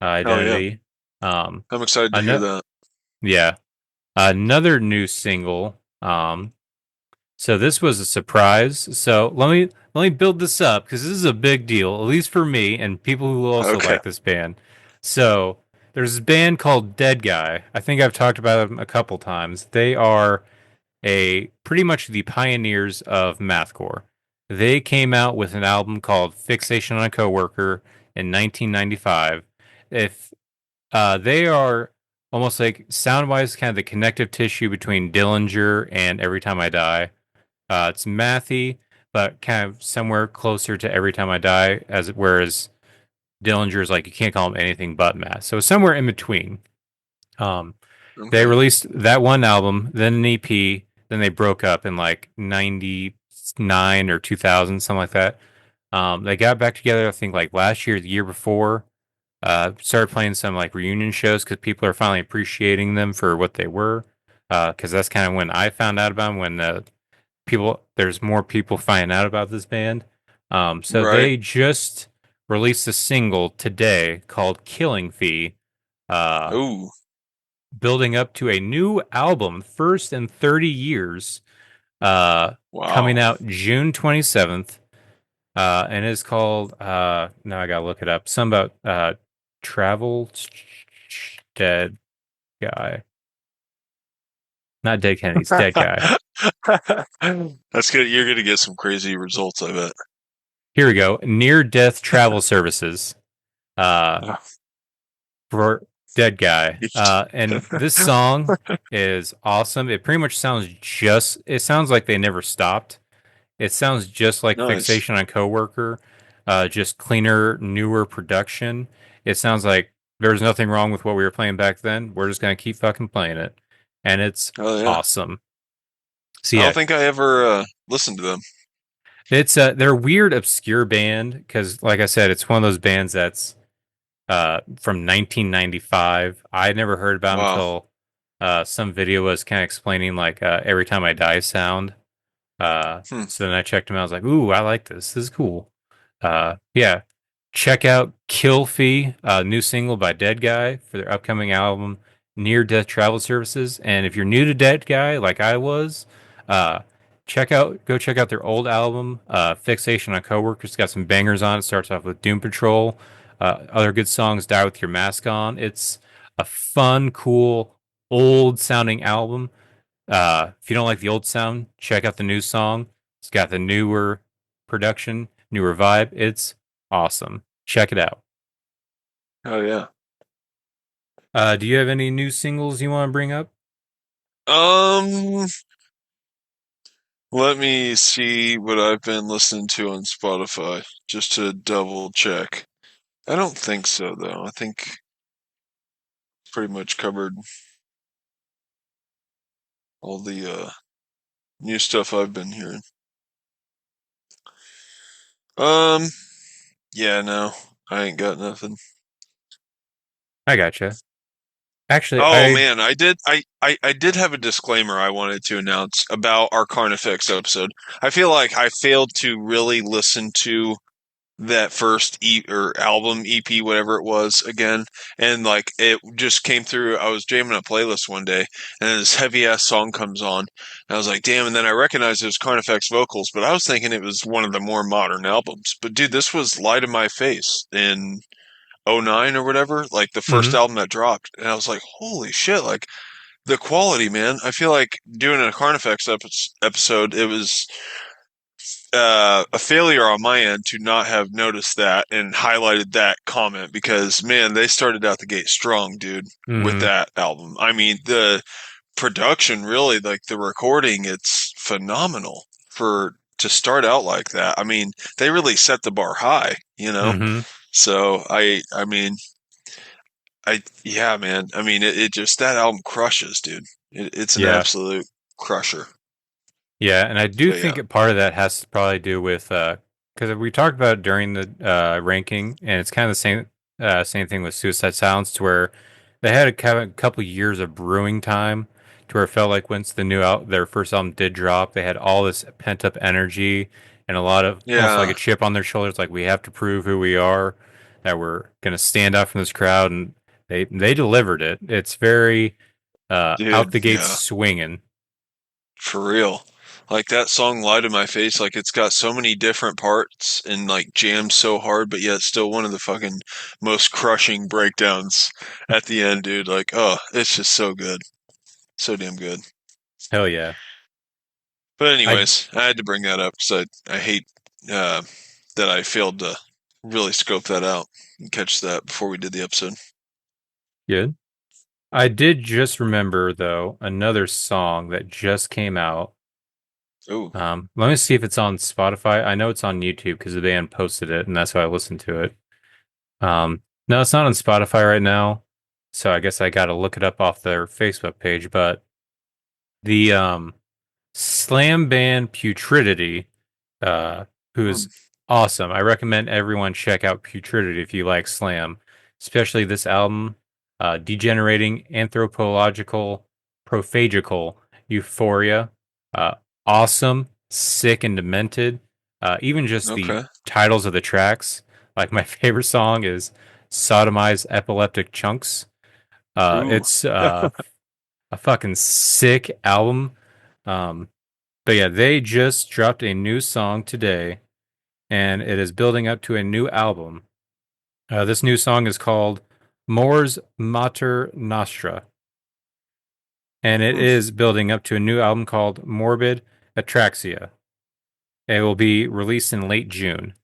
Oh yeah. identity. Um, I'm excited to hear ano- that. yeah, another new single. So this was a surprise. So let me build this up because this is a big deal, at least for me and people who also Okay. like this band. So there's this band called Deadguy. I think I've talked about them a couple times. They are a pretty much the pioneers of mathcore. They came out with an album called Fixation on a Coworker in 1995. If They are almost like sound-wise kind of the connective tissue between Dillinger and Every Time I Die. It's mathy, but kind of somewhere closer to Every Time I Die, as whereas Dillinger is like you can't call him anything but math. So somewhere in between. Um, they Okay. released that one album, then an EP, then they broke up in like 99 or 2000, something like that. They got back together, I think, like last year, the year before. Started playing some like reunion shows because people are finally appreciating them for what they were. Because that's kind of when I found out about them, when there's more people finding out about this band. So Right. they just released a single today called Killing Fee. Uh, Ooh. Building up to a new album, first in 30 years, coming Wow. out June 27th, and is called, now I gotta look it up, some about Travel Dead Guy. Not Dead Kennedys, Dead Guy. That's good. You're gonna get some crazy results, I bet. Here we go. Near Death Travel Services. Uh, for Dead Guy. And this song is awesome. It pretty much it sounds like they never stopped. It sounds just like Nice. Fixation on Coworker, just cleaner, newer production. It sounds like there's nothing wrong with what we were playing back then. We're just gonna keep fucking playing it, and it's Oh yeah. awesome. So I don't yeah, think I ever listened to them. it's they're a weird, obscure band because, like I said, it's one of those bands that's from 1995. I had never heard about them Wow. until some video was kind of explaining like Every Time I Die sound. Hmm. So then I checked them out. I was like, ooh, I like this. This is cool. Yeah. Check out Kill Fee, new single by Dead Guy for their upcoming album, near-death travel services. And if you're new to Deadguy, like I was, uh, go check out their old album, Fixation on Coworkers. It's got some bangers on it. Starts off with Doom Patrol. Other good songs, Die With Your Mask On. It's a fun, cool, old-sounding album. If you don't like the old sound, check out the new song. It's got the newer production, newer vibe. It's awesome. Check it out. Oh yeah. Do you have any new singles you want to bring up? Um, let me see what I've been listening to on Spotify just to double check. I don't think so though. I think pretty much covered all the new stuff I've been hearing. Yeah, no, I ain't got nothing. I gotcha. Actually, Oh man, I did have a disclaimer I wanted to announce about our Carnifex episode. I feel like I failed to really listen to that first or album EP, whatever it was again, and like it just came through. I was jamming a playlist one day, and this heavy ass song comes on, and I was like, damn. And then I recognized it was Carnifex vocals, but I was thinking it was one of the more modern albums. But dude, this was Light in My Face in '09 or whatever, like the first Mhm. album that dropped, and I was like, holy shit, like the quality, man. I feel like doing a Carnifex episode, it was a failure on my end to not have noticed that and highlighted that comment, because man, they started out the gate strong, dude, with Mhm. that album. I mean, the production, really, like the recording, it's phenomenal for to start out like that. I mean, they really set the bar high, you know. Mhm. So I mean, yeah, man. I mean, it just, that album crushes, dude. It's an Yeah. absolute crusher. Yeah, and I do So yeah, think a part of that has to probably do with because we talked about it during the ranking, and it's kind of the same thing with Suicide Silence, to where they had a couple years of brewing time, to where it felt like once their first album did drop, they had all this pent up energy and a lot of almost like a yeah, chip on their shoulders, like we have to prove who we are, that we're gonna stand out from this crowd, and they delivered it. It's very out dude, the gates yeah. swinging. For real. Like that song Light in My Face, like it's got so many different parts and like jams so hard, but yet still one of the fucking most crushing breakdowns at the end, dude. Like, oh, it's just so good. So damn good. Hell yeah. But I anyways, I had to bring that up because I hate that I failed to really scope that out and catch that before we did the episode. Good. I did just remember though another song that just came out. Oh, Let me see if it's on Spotify. I know it's on YouTube because the band posted it, and that's why I listened to it. No, it's not on Spotify right now, so I guess I got to look it up off their Facebook page. But the slam band Putridity, uh, hmm, who's awesome. I recommend everyone check out Putridity if you like slam, especially this album, Degenerating Anthropological Prophagical Euphoria. Uh, awesome, sick, and demented. Even just the okay. titles of the tracks. Like my favorite song is Sodomize Epileptic Chunks. Ooh, It's a fucking sick album. Um, but yeah, they just dropped a new song today, and it is building up to a new album. This new song is called Mors Mater Nostra, and it hmm. is building up to a new album called Morbid Atraxia. It will be released in late June.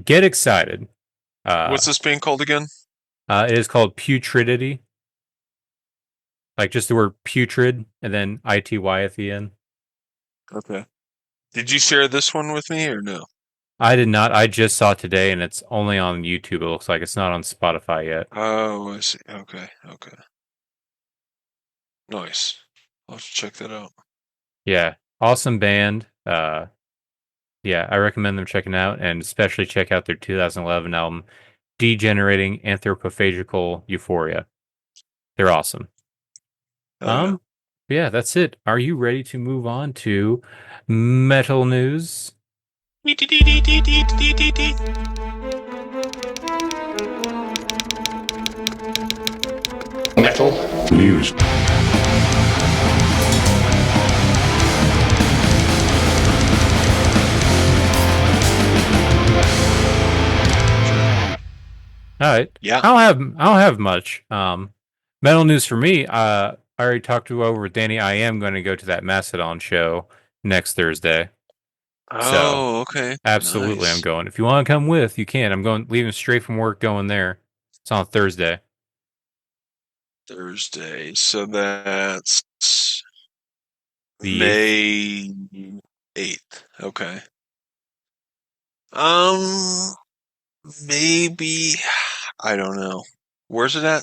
Get excited. Uh, What's this band called again? it is called Putridity, like just the word putrid and then ity at the end. Okay. Did you share this one with me or no? I did not. I just saw it today, and it's only on YouTube. It looks like it's not on Spotify yet. Oh, I see. Okay, okay. Nice. I'll have to check that out. Yeah, awesome band. Yeah, I recommend them checking out, and especially check out their 2011 album, Degenerating Anthropophagical Euphoria. They're awesome. Oh yeah. Yeah, that's it. Are you ready to move on to metal news? Metal news. All right. Yeah. I don't have much. Metal news for me. I already talked to over with Danny. I am going to go to that Mastodon show next Thursday. So Oh, okay. absolutely, I'm Nice. going. If you want to come with, you can. I'm going, leaving straight from work, going there. It's on Thursday. Thursday. So that's The 8th. May 8th. Okay. Um, maybe. I don't know. Where's it at?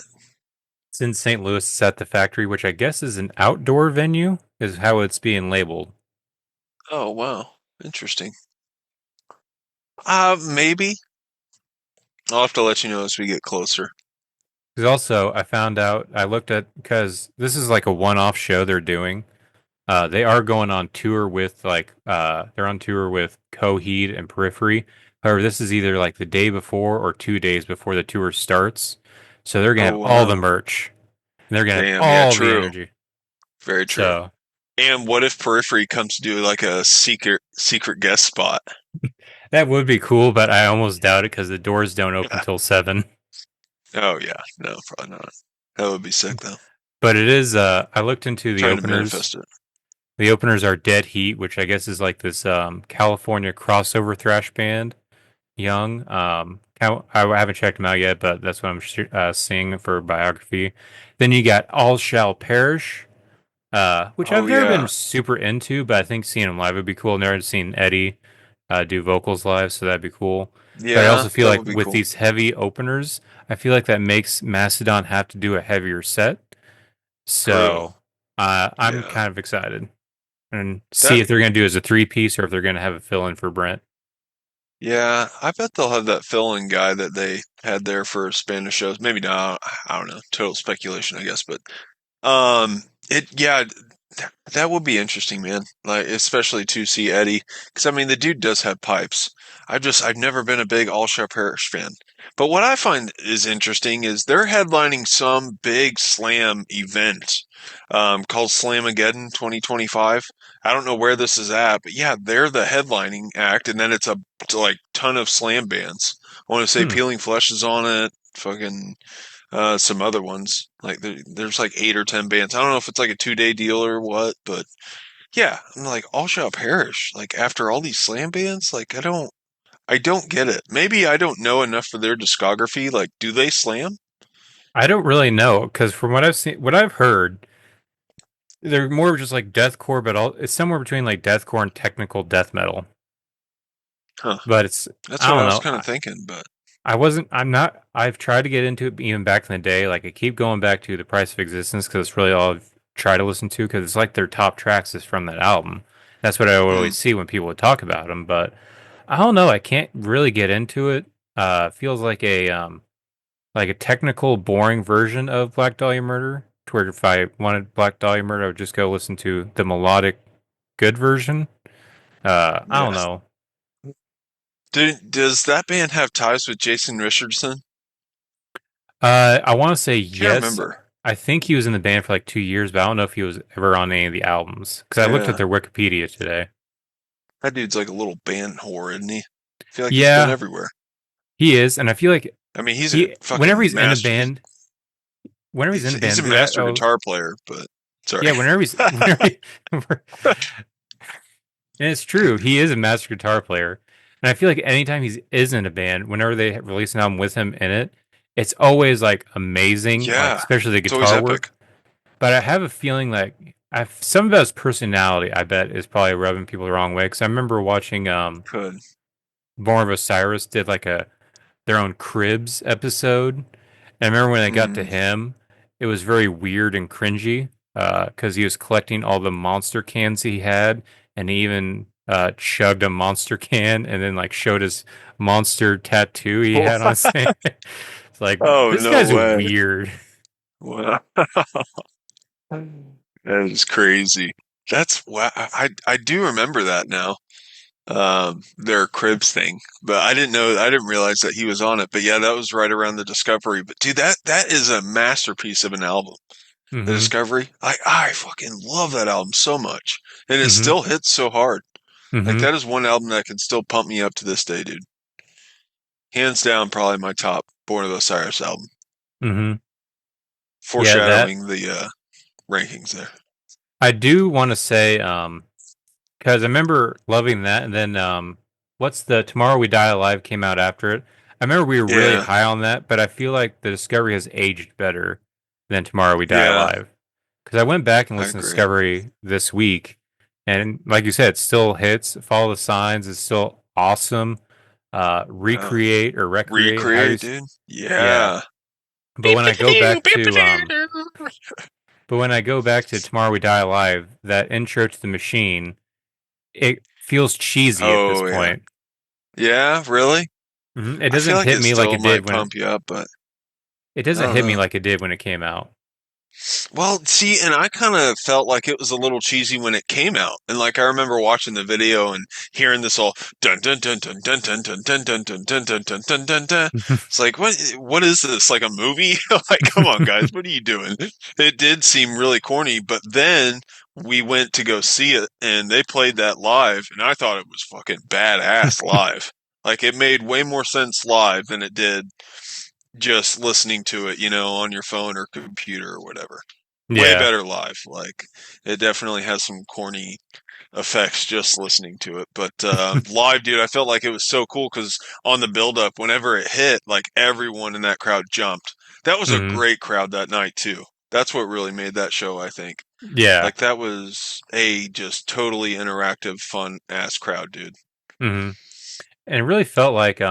It's in St. Louis. It's at the factory, which I guess is an outdoor venue, is how it's being labeled. Oh, wow. Interesting. Maybe. I'll have to let you know as we get closer. Because also, I found out, I looked at, because this is like a one-off show they're doing. They are going on tour with they're on tour with Coheed and Periphery. However, this is either like the day before or 2 days before the tour starts. So they're gonna Oh, have all the wow. merch. And they're gonna have Damn. Yeah, all the true. energy. Very true. So And what if Periphery comes to do like a secret guest spot? that would be cool, but I almost doubt it because the doors don't open Yeah. till 7. Oh yeah. No, probably not. That would be sick though. But it is I looked into the Trying to openers. manifest it. The openers are Dead Heat, which I guess is like this California crossover thrash band. Young. I haven't checked them out yet, but that's what I'm seeing for biography. Then you got All Shall Perish, which Oh I've never been yeah. super into, but I think seeing them live would be cool. Never seen Eddie do vocals live, so that'd be cool. But I Yeah, also feel that like would be with cool. these heavy openers, I feel like that makes Mastodon have to do a heavier set. True. So I'm Yeah. kind of excited and see That if they're going to do it as a 3-piece or if they're going to have a fill in for Brent. yeah, I bet they'll have that fill-in guy that they had there for Spanish shows. Maybe not. I don't know. Total speculation, I guess, but it yeah, that would be interesting, man. Like especially to see Eddie, because I mean the dude does have pipes. I've never been a big All Shall Perish fan, but what I find is interesting is they're headlining some big slam event, called Slamageddon 2025. I don't know where this is at, but yeah, they're the headlining act, and then it's a like ton of slam bands. I want to say Hmm. Peeling Flesh is on it. Fucking some other ones. Like there's like 8 or 10 bands. I don't know if it's like a 2-day deal or what, but yeah, I'm like All Shall Perish. Like after all these slam bands, like I don't get it. Maybe I don't know enough for their discography. Like, do they slam? I don't really know because from what I've seen, what I've heard, they're more of just like deathcore, but it's somewhere between like deathcore and technical death metal. Huh. But it's That's I what I don't was know. kind of thinking, but I wasn't. I'm not. I've tried to get into it even back in the day. Like I keep going back to the Price of Existence because it's really all I've tried to listen to because it's like their top tracks is from that album. That's what I would hmm. always see when people would talk about them. But I don't know. I can't really get into it. Feels like a technical, boring version of Black Dahlia Murder. To where if I wanted Black Dahlia Murder, I would just go listen to the melodic, good version. I don't Yeah. know. Does that band have ties with Jason Richardson? I want to say Can't yes. remember. I think he was in the band for like 2 years, but I don't know if he was ever on any of the albums because I looked at Yeah. their Wikipedia today. That dude's like a little band whore, isn't he? I feel like he's been Yeah, everywhere. he is, and I feel like I mean, he's a he, whenever fucking he's in a master. band, whenever he's in a He's band, a dude, that master guitar player, but sorry. yeah, whenever and it's true. He is a master guitar player. And I feel like anytime he is in a band, whenever they release an album with him in it, it's always like amazing, like Yeah, especially the it's always guitar epic. work. But I have a feeling like some of his personality, I bet, is probably rubbing people the wrong way. Because I remember watching Could. Born of Osiris did like their own Cribs episode. And I remember when they got to Mm. him, it was very weird and cringy because he was collecting all the monster cans he had, and he even chugged a monster can and then like showed his monster tattoo he had on his hand. It's like Oh, this no guy's way. weird. Wow. That is crazy. That's wow. I do remember that now. Their Cribs thing, but I didn't realize that he was on it. But yeah, that was right around the discovery. But dude, that is a masterpiece of an album. The Mm-hmm. Discovery. I fucking love that album so much, and it Mm-hmm. still hits so hard. Like Mm-hmm. that is one album that can still pump me up to this day, dude. Hands down, probably my top Born of Osiris album. Mm-hmm. Yeah, that Foreshadowing the rankings there. I do want to say, because I remember loving that, and then what's the Tomorrow We Die Alive came out after it. I remember we were really Yeah, high on that, but I feel like the Discovery has aged better than Tomorrow We Die yeah, Alive. Because I went back and I listened to agree. Discovery this week, and like you said, it still hits. Follow the Signs is still awesome. Wow. Recreate or Recreate, Recreate, dude. yeah. Yeah. But when I go back to Tomorrow We Die Alive, that intro to the machine, it feels cheesy at this Oh yeah. point. Yeah, really? It I feel doesn't like hit it me like still it did might when pump you up, but it I doesn't don't hit me know. like it did when it came out. Well, see, and I kind of felt like it was a little cheesy when it came out. And like I remember watching the video and hearing this all dun dun dun dun dun dun dun dun dun dun dun dun dun dun dun dun. It's like what is this? Like a movie? Like come on guys, what are you doing? It did seem really corny, but then we went to go see it and they played that live and I thought it was fucking badass live. Like it made way more sense live than it did just listening to it, on your phone or computer or whatever. Way Yeah. better live. Like it definitely has some corny effects just listening to it, but live, dude, I felt like it was so cool because on the build up, whenever it hit, like everyone in that crowd jumped. That was a hmm great crowd that night too. That's what really made that show, I think. Yeah. Like that was a just totally interactive, fun ass crowd, dude. hmm And it really felt like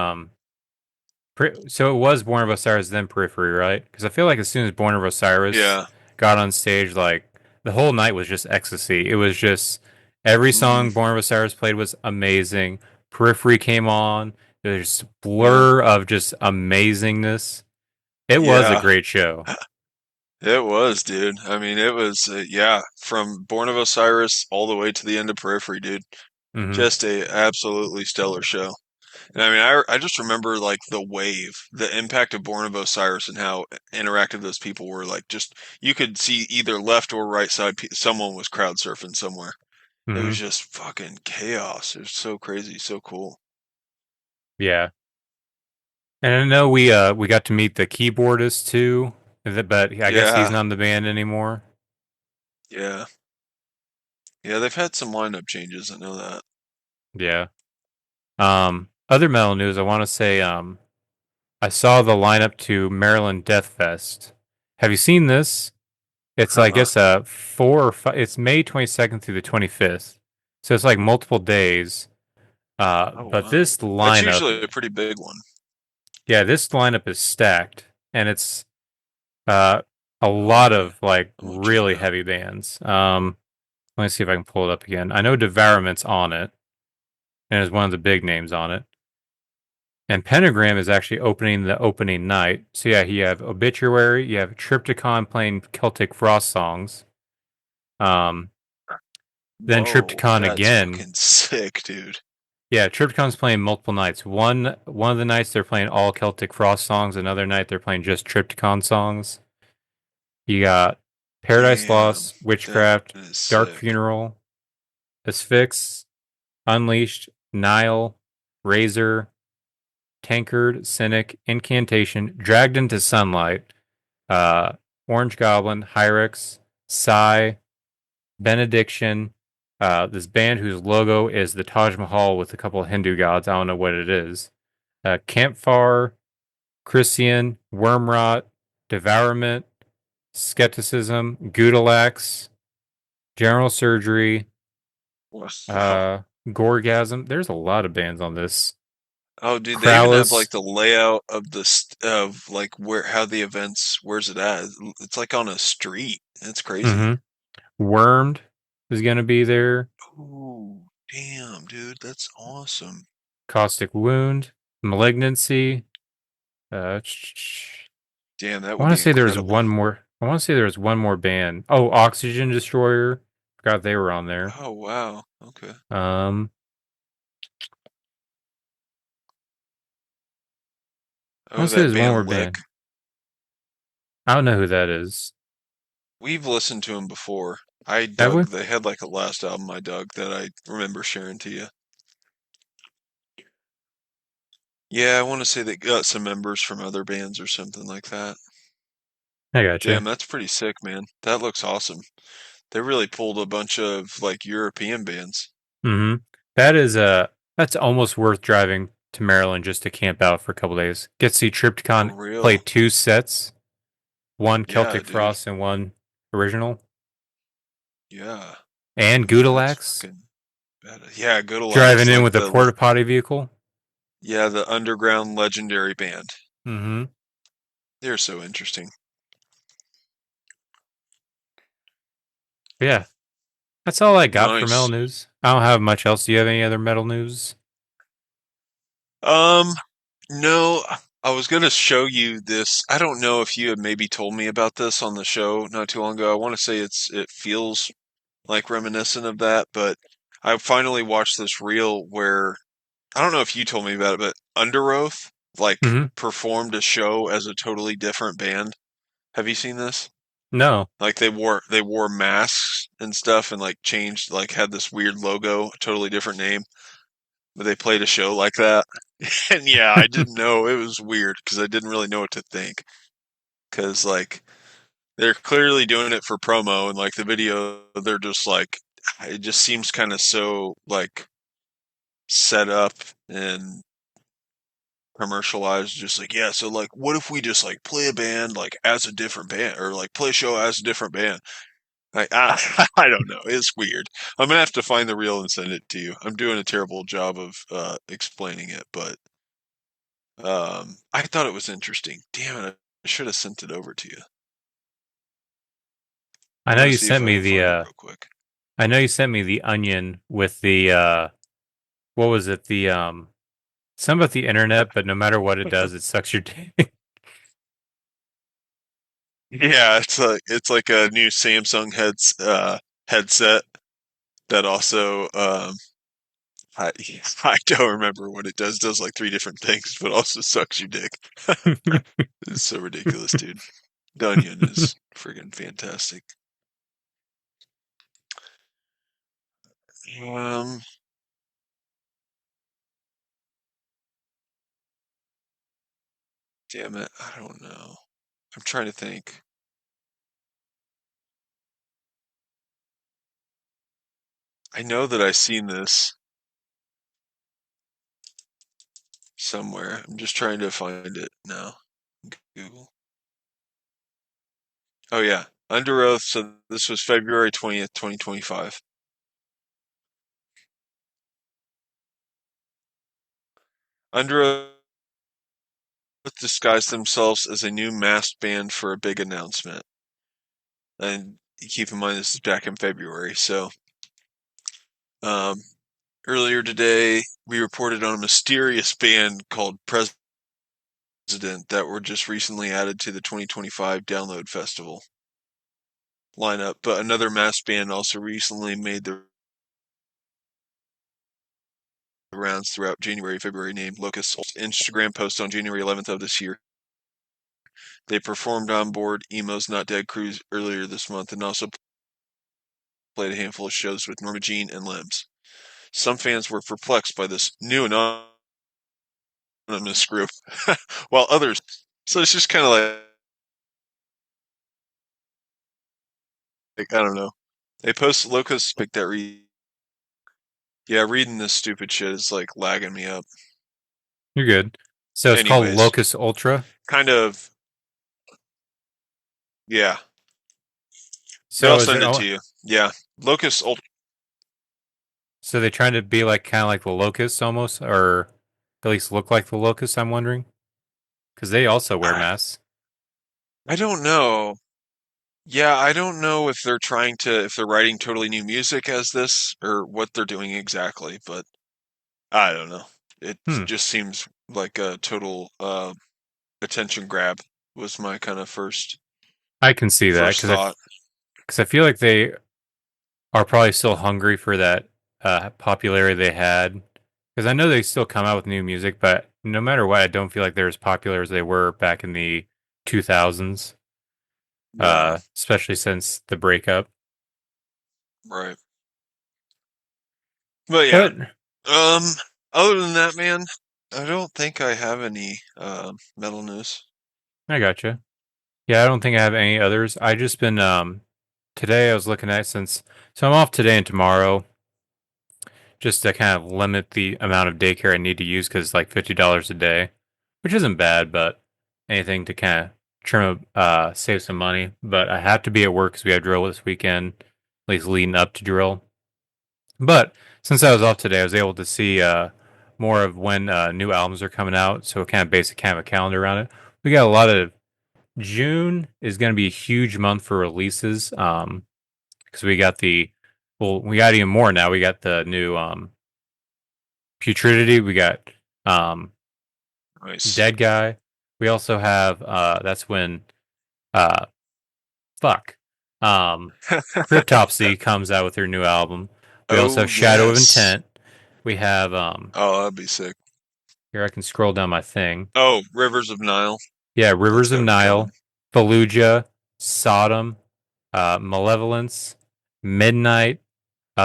so it was Born of Osiris then Periphery, right? Because I feel like as soon as Born of Osiris Yeah. got on stage, like the whole night was just ecstasy. It was just every Mm, song Born of Osiris played was amazing. Periphery came on. There's a yeah. blur of just amazingness. It was a Yeah. great show. It was, dude. I mean, it was, yeah, from Born of Osiris all the way to the end of Periphery, dude. hmm Just a absolutely stellar show. And I mean, I just remember like the wave, the impact of Born of Osiris and how interactive those people were. Like, just you could see either left or right side, someone was crowd surfing somewhere. It hmm was just fucking chaos. It was so crazy, so cool. Yeah. And I know we got to meet the keyboardist too, but I guess he's Yeah, not in the band anymore. yeah, yeah. They've had some lineup changes. I know that. Yeah. Other metal news, I want to say I saw the lineup to Maryland Death Fest. Have you seen this? It's I Uh-uh. guess 4 or 5. It's May 22nd through the 25th, so it's like multiple days. Oh But wow, this that's lineup, usually a pretty big one. yeah, this lineup is stacked, and it's uh a Oh, lot okay. of like I'm gonna check it really out. heavy bands. Let me see if I can pull it up again. I know Devourment's on it, and is one of the big names on it. And Pentagram is actually opening the opening night. So yeah, you have Obituary, you have Triptychon playing Celtic Frost songs. Um, then Whoa, Triptychon that's again. fucking sick, dude. Yeah, Triptychon's playing multiple nights. One of the nights they're playing all Celtic Frost songs. Another night they're playing just Triptychon songs. You got Paradise Damn, Lost, that Witchcraft, is Dark sick. Funeral, Asphyx, Unleashed, Nile, Razor, Tankard, Cynic, Incantation, Dragged into Sunlight, uh, Orange Goblin, Hyrex, Psy, Benediction, this band whose logo is the Taj Mahal with a couple of Hindu gods. I don't know what it is. Campfire, Christian, Wormrot, Devourment, Skepticism, Gutalax, General Surgery, Wow. Gorgasm. There's a lot of bands on this. Oh, dude, they even have like Krallis. the layout of of like where how the events, where's it at? It's like on a street. It's crazy. hmm Wormed is going to be there. Ooh, damn, dude, that's awesome. Caustic Wound, Malignancy. Damn, that I would want to be say there was incredible. one more. I want to say there was one more band. Oh, Oxygen Destroyer. Forgot they were on there. Oh, wow. Okay. Um, I Oh, want to say that there's one more band Lick. band. I don't know who that is. We've listened to them before. I Have we? dug. They had like a last album I dug that I remember sharing to you. Yeah, I want to say they got some members from other bands or something like that. I gotcha. Damn, that's pretty sick, man. That looks awesome. They really pulled a bunch of like European bands. Mm-hmm. That is that's almost worth driving to Maryland just to camp out for a couple days. Get to see For Tripticon play real. 2 sets, one Yeah, Celtic dude. Frost and one original, Yeah. and That's Gudalax fucking bad. Yeah, driving Godalax, in like with a porta potty vehicle. yeah, the underground legendary band. Mm-hmm. They're so interesting. Yeah, that's all I got for metal Nice. news. I don't have much else. Do you have any other metal news? Um, no, I was gonna show you this. I don't know if you had maybe told me about this on the show not too long ago. I want to say it feels like reminiscent of that, but I finally watched this reel where I don't know if you told me about it, but Under Oath like Mm-hmm. performed a show as a totally different band. Have you seen this? No. Like they wore masks and stuff and like changed like had this weird logo, a totally different name, but they played a show like that. And yeah, I didn't know. It was weird because I didn't really know what to think. Because like they're clearly doing it for promo, and like the video, they're just like it just seems kind of so like set up and commercialized. Just like yeah, so like what if we just like play a band like as a different band or like play a show as a different band? Like I don't know. It's weird. I'm gonna have to find the reel and send it to you. I'm doing a terrible job of explaining it, but I thought it was interesting. Damn it, I should have sent it over to you. I I'm know gonna you see if sent I me can the find it real quick. I know you sent me the onion with the what was it? The some about the internet, but no matter what it does, it sucks your dick. Yeah, it's like a new Samsung headset that also I I don't remember what it does. It does like three different things, but also sucks your dick. It's so ridiculous, dude. The Onion is friggin' fantastic. Um, damn it, I don't know. I'm trying to think. I know that I've seen this somewhere. I'm just trying to find it now. Google. Oh yeah, Under Oath. So this was February 20th, 2025. Under Oath disguised themselves as a new masked band for a big announcement. And keep in mind this is back in February. So um, earlier today, we reported on a mysterious band called President that were just recently added to the 2025 Download Festival lineup. But another masked band also recently made the rounds throughout January, February, named Locust. Instagram post on January 11th of this year. They performed on board Emo's Not Dead cruise earlier this month and also played a handful of shows with Norma Jean and Limbs. Some fans were perplexed by this new anonymous group, while others. So it's just kind of like I don't know. They post Locust pick that read. Yeah, reading this stupid shit is like lagging me up. You're good. So it's called Anyways, Locus Ultra. kind of yeah. But I'll So is it? send it to you. Yeah, Locust. So they trying to be like kind of like the Locust almost, or at least look like the Locust? I'm wondering because they also wear I, masks. I don't know. Yeah, I don't know if they're trying to if they're writing totally new music as this or what they're doing exactly, but I don't know. It Hmm. just seems like a total attention grab was my kind of first I can see that first thought. because I feel like they are probably still hungry for that popularity they had. Because I know they still come out with new music, but no matter what, I don't feel like they're as popular as they were back in the 2000s. Yeah, especially since the breakup. right. But yeah, But um, other than that, man, I don't think I have any metal news. I gotcha. Yeah, I don't think I have any others. I just been today I was looking at so I'm off today and tomorrow just to kind of limit the amount of daycare I need to use because it's like $50 a day, which isn't bad, but anything to kind of save some money. But I have to be at work because we have drill this weekend, at least leading up to drill. But since I was off today, I was able to see more of when new albums are coming out, so kind of basic kind of a calendar around it. We got a lot of June is going to be a huge month for releases. Because we got even more now. We got the new Putridity. We got um Nice. Deadguy. We also have that's when uh fuck Cryptopsy comes out with their new album. We also Oh have Shadow of yes. Intent. We have Oh, that'd be sick. here I can scroll down my thing. Oh, Rivers of Nile. Yeah, That's Rivers of got to be coming. Nile, Fallujah, Sodom, Malevolence, Midnight,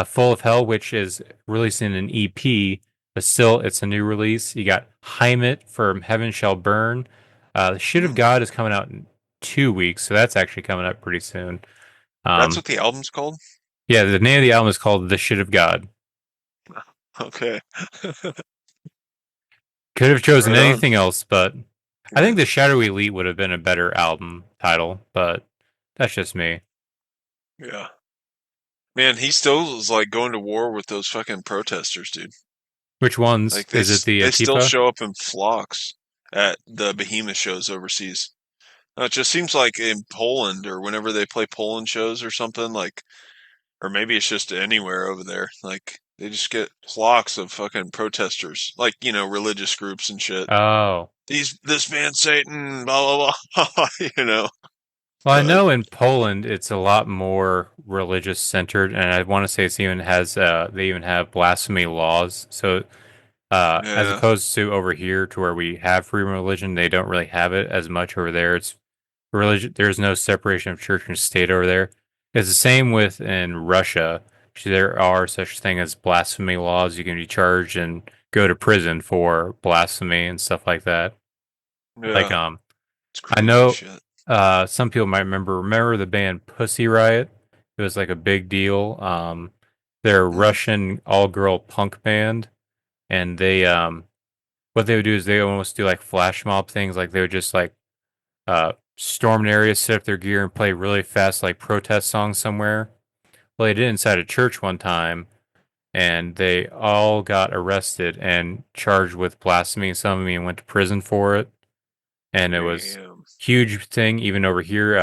Full of Hell, which is releasing an EP, but still it's a new release. You got Heimet from Heaven Shall Burn. The Shit of Hmm. God is coming out in 2 weeks, so that's actually coming up pretty soon. That's Um, what the album's called? yeah, the name of the album is called The Shit of God. Okay. Could have chosen Right on. anything else, but I Yeah. think The Shadow Elite would have been a better album title, but that's just me. Yeah. Man, he still is like going to war with those fucking protesters, dude. Which ones? Like Is it the they still Antifa? show up in flocks at the Behemoth shows overseas. It just seems like in Poland or whenever they play Poland shows or something, like, or maybe it's just anywhere over there. Like, they just get flocks of fucking protesters, like, religious groups and shit. Oh. This man Satan, blah blah blah, you know. Well, I But know in Poland it's a lot more religious centered, and I want to say they even have blasphemy laws. So as yeah, opposed to over here, to where we have freedom of religion, they don't really have it as much over there. It's religion. There's no separation of church and state over there. It's the same with in Russia. There are such thing as blasphemy laws. You can be charged and go to prison for blasphemy and stuff like that. Like yeah, it's I crazy know shit. some people might remember the band Pussy Riot. It was like a big deal. They're a Mm, Russian all-girl punk band, and they what they would do is they almost do like flash mob things. Like they would just like storm an area, set up their gear, and play really fast like protest songs somewhere. Well, they did inside a church one time, and they all got arrested and charged with blasphemy. Some of them went to prison for it, and it was damn. huge thing even over here.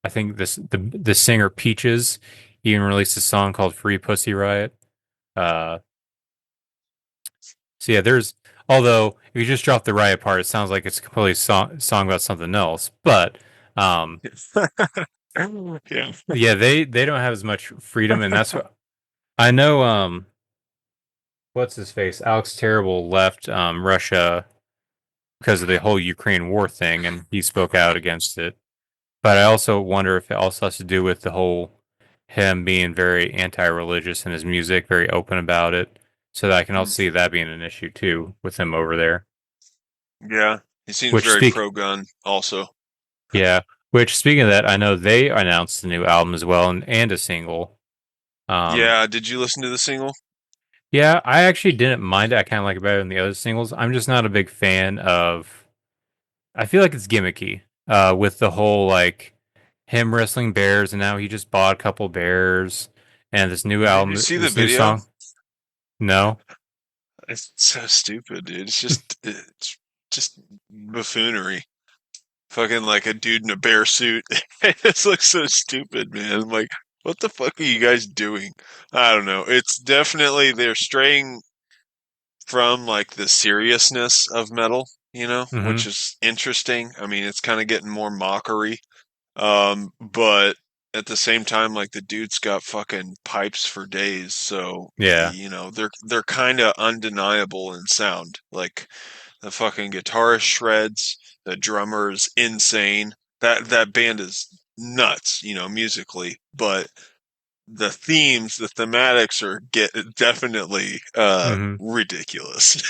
I think the singer Peaches even released a song called "Free Pussy Riot." Uh, so yeah, there's although if you just drop the riot part, it sounds like it's a completely song about something else. But um, Yeah. yeah, they don't have as much freedom, and that's what I know. What's his face? Alex Terrible left Russia because of the whole Ukraine war thing, and he spoke out against it. But I also wonder if it also has to do with the whole him being very anti-religious in his music, very open about it. So that I can also Mm, see that being an issue too with him over there. yeah. He seems Which very speak, pro-gun also. yeah. Which speaking of that, I know they announced a new album as well and a single. Um, Yeah, did you listen to the single? yeah, I actually didn't mind it. I kind of like it better than the other singles. I'm just not a big fan of. I feel like it's gimmicky. With the whole like him wrestling bears, and now he just bought a couple bears, and this new Did you album, see the this new video? song. No. It's so stupid, dude. It's just buffoonery. Fucking like a dude in a bear suit. It just looks so stupid, man. I'm like, what the fuck are you guys doing? I don't know. It's definitely they're straying from like the seriousness of metal, which Hmm. is interesting. I mean, it's kind of getting more mockery. But at the same time, like the dude's got fucking pipes for days, so Yeah. they're kind of undeniable in sound. Like the fucking guitarist shreds, the drummer is insane. That band is nuts, musically, but the themes, the thematics are definitely Hmm. ridiculous.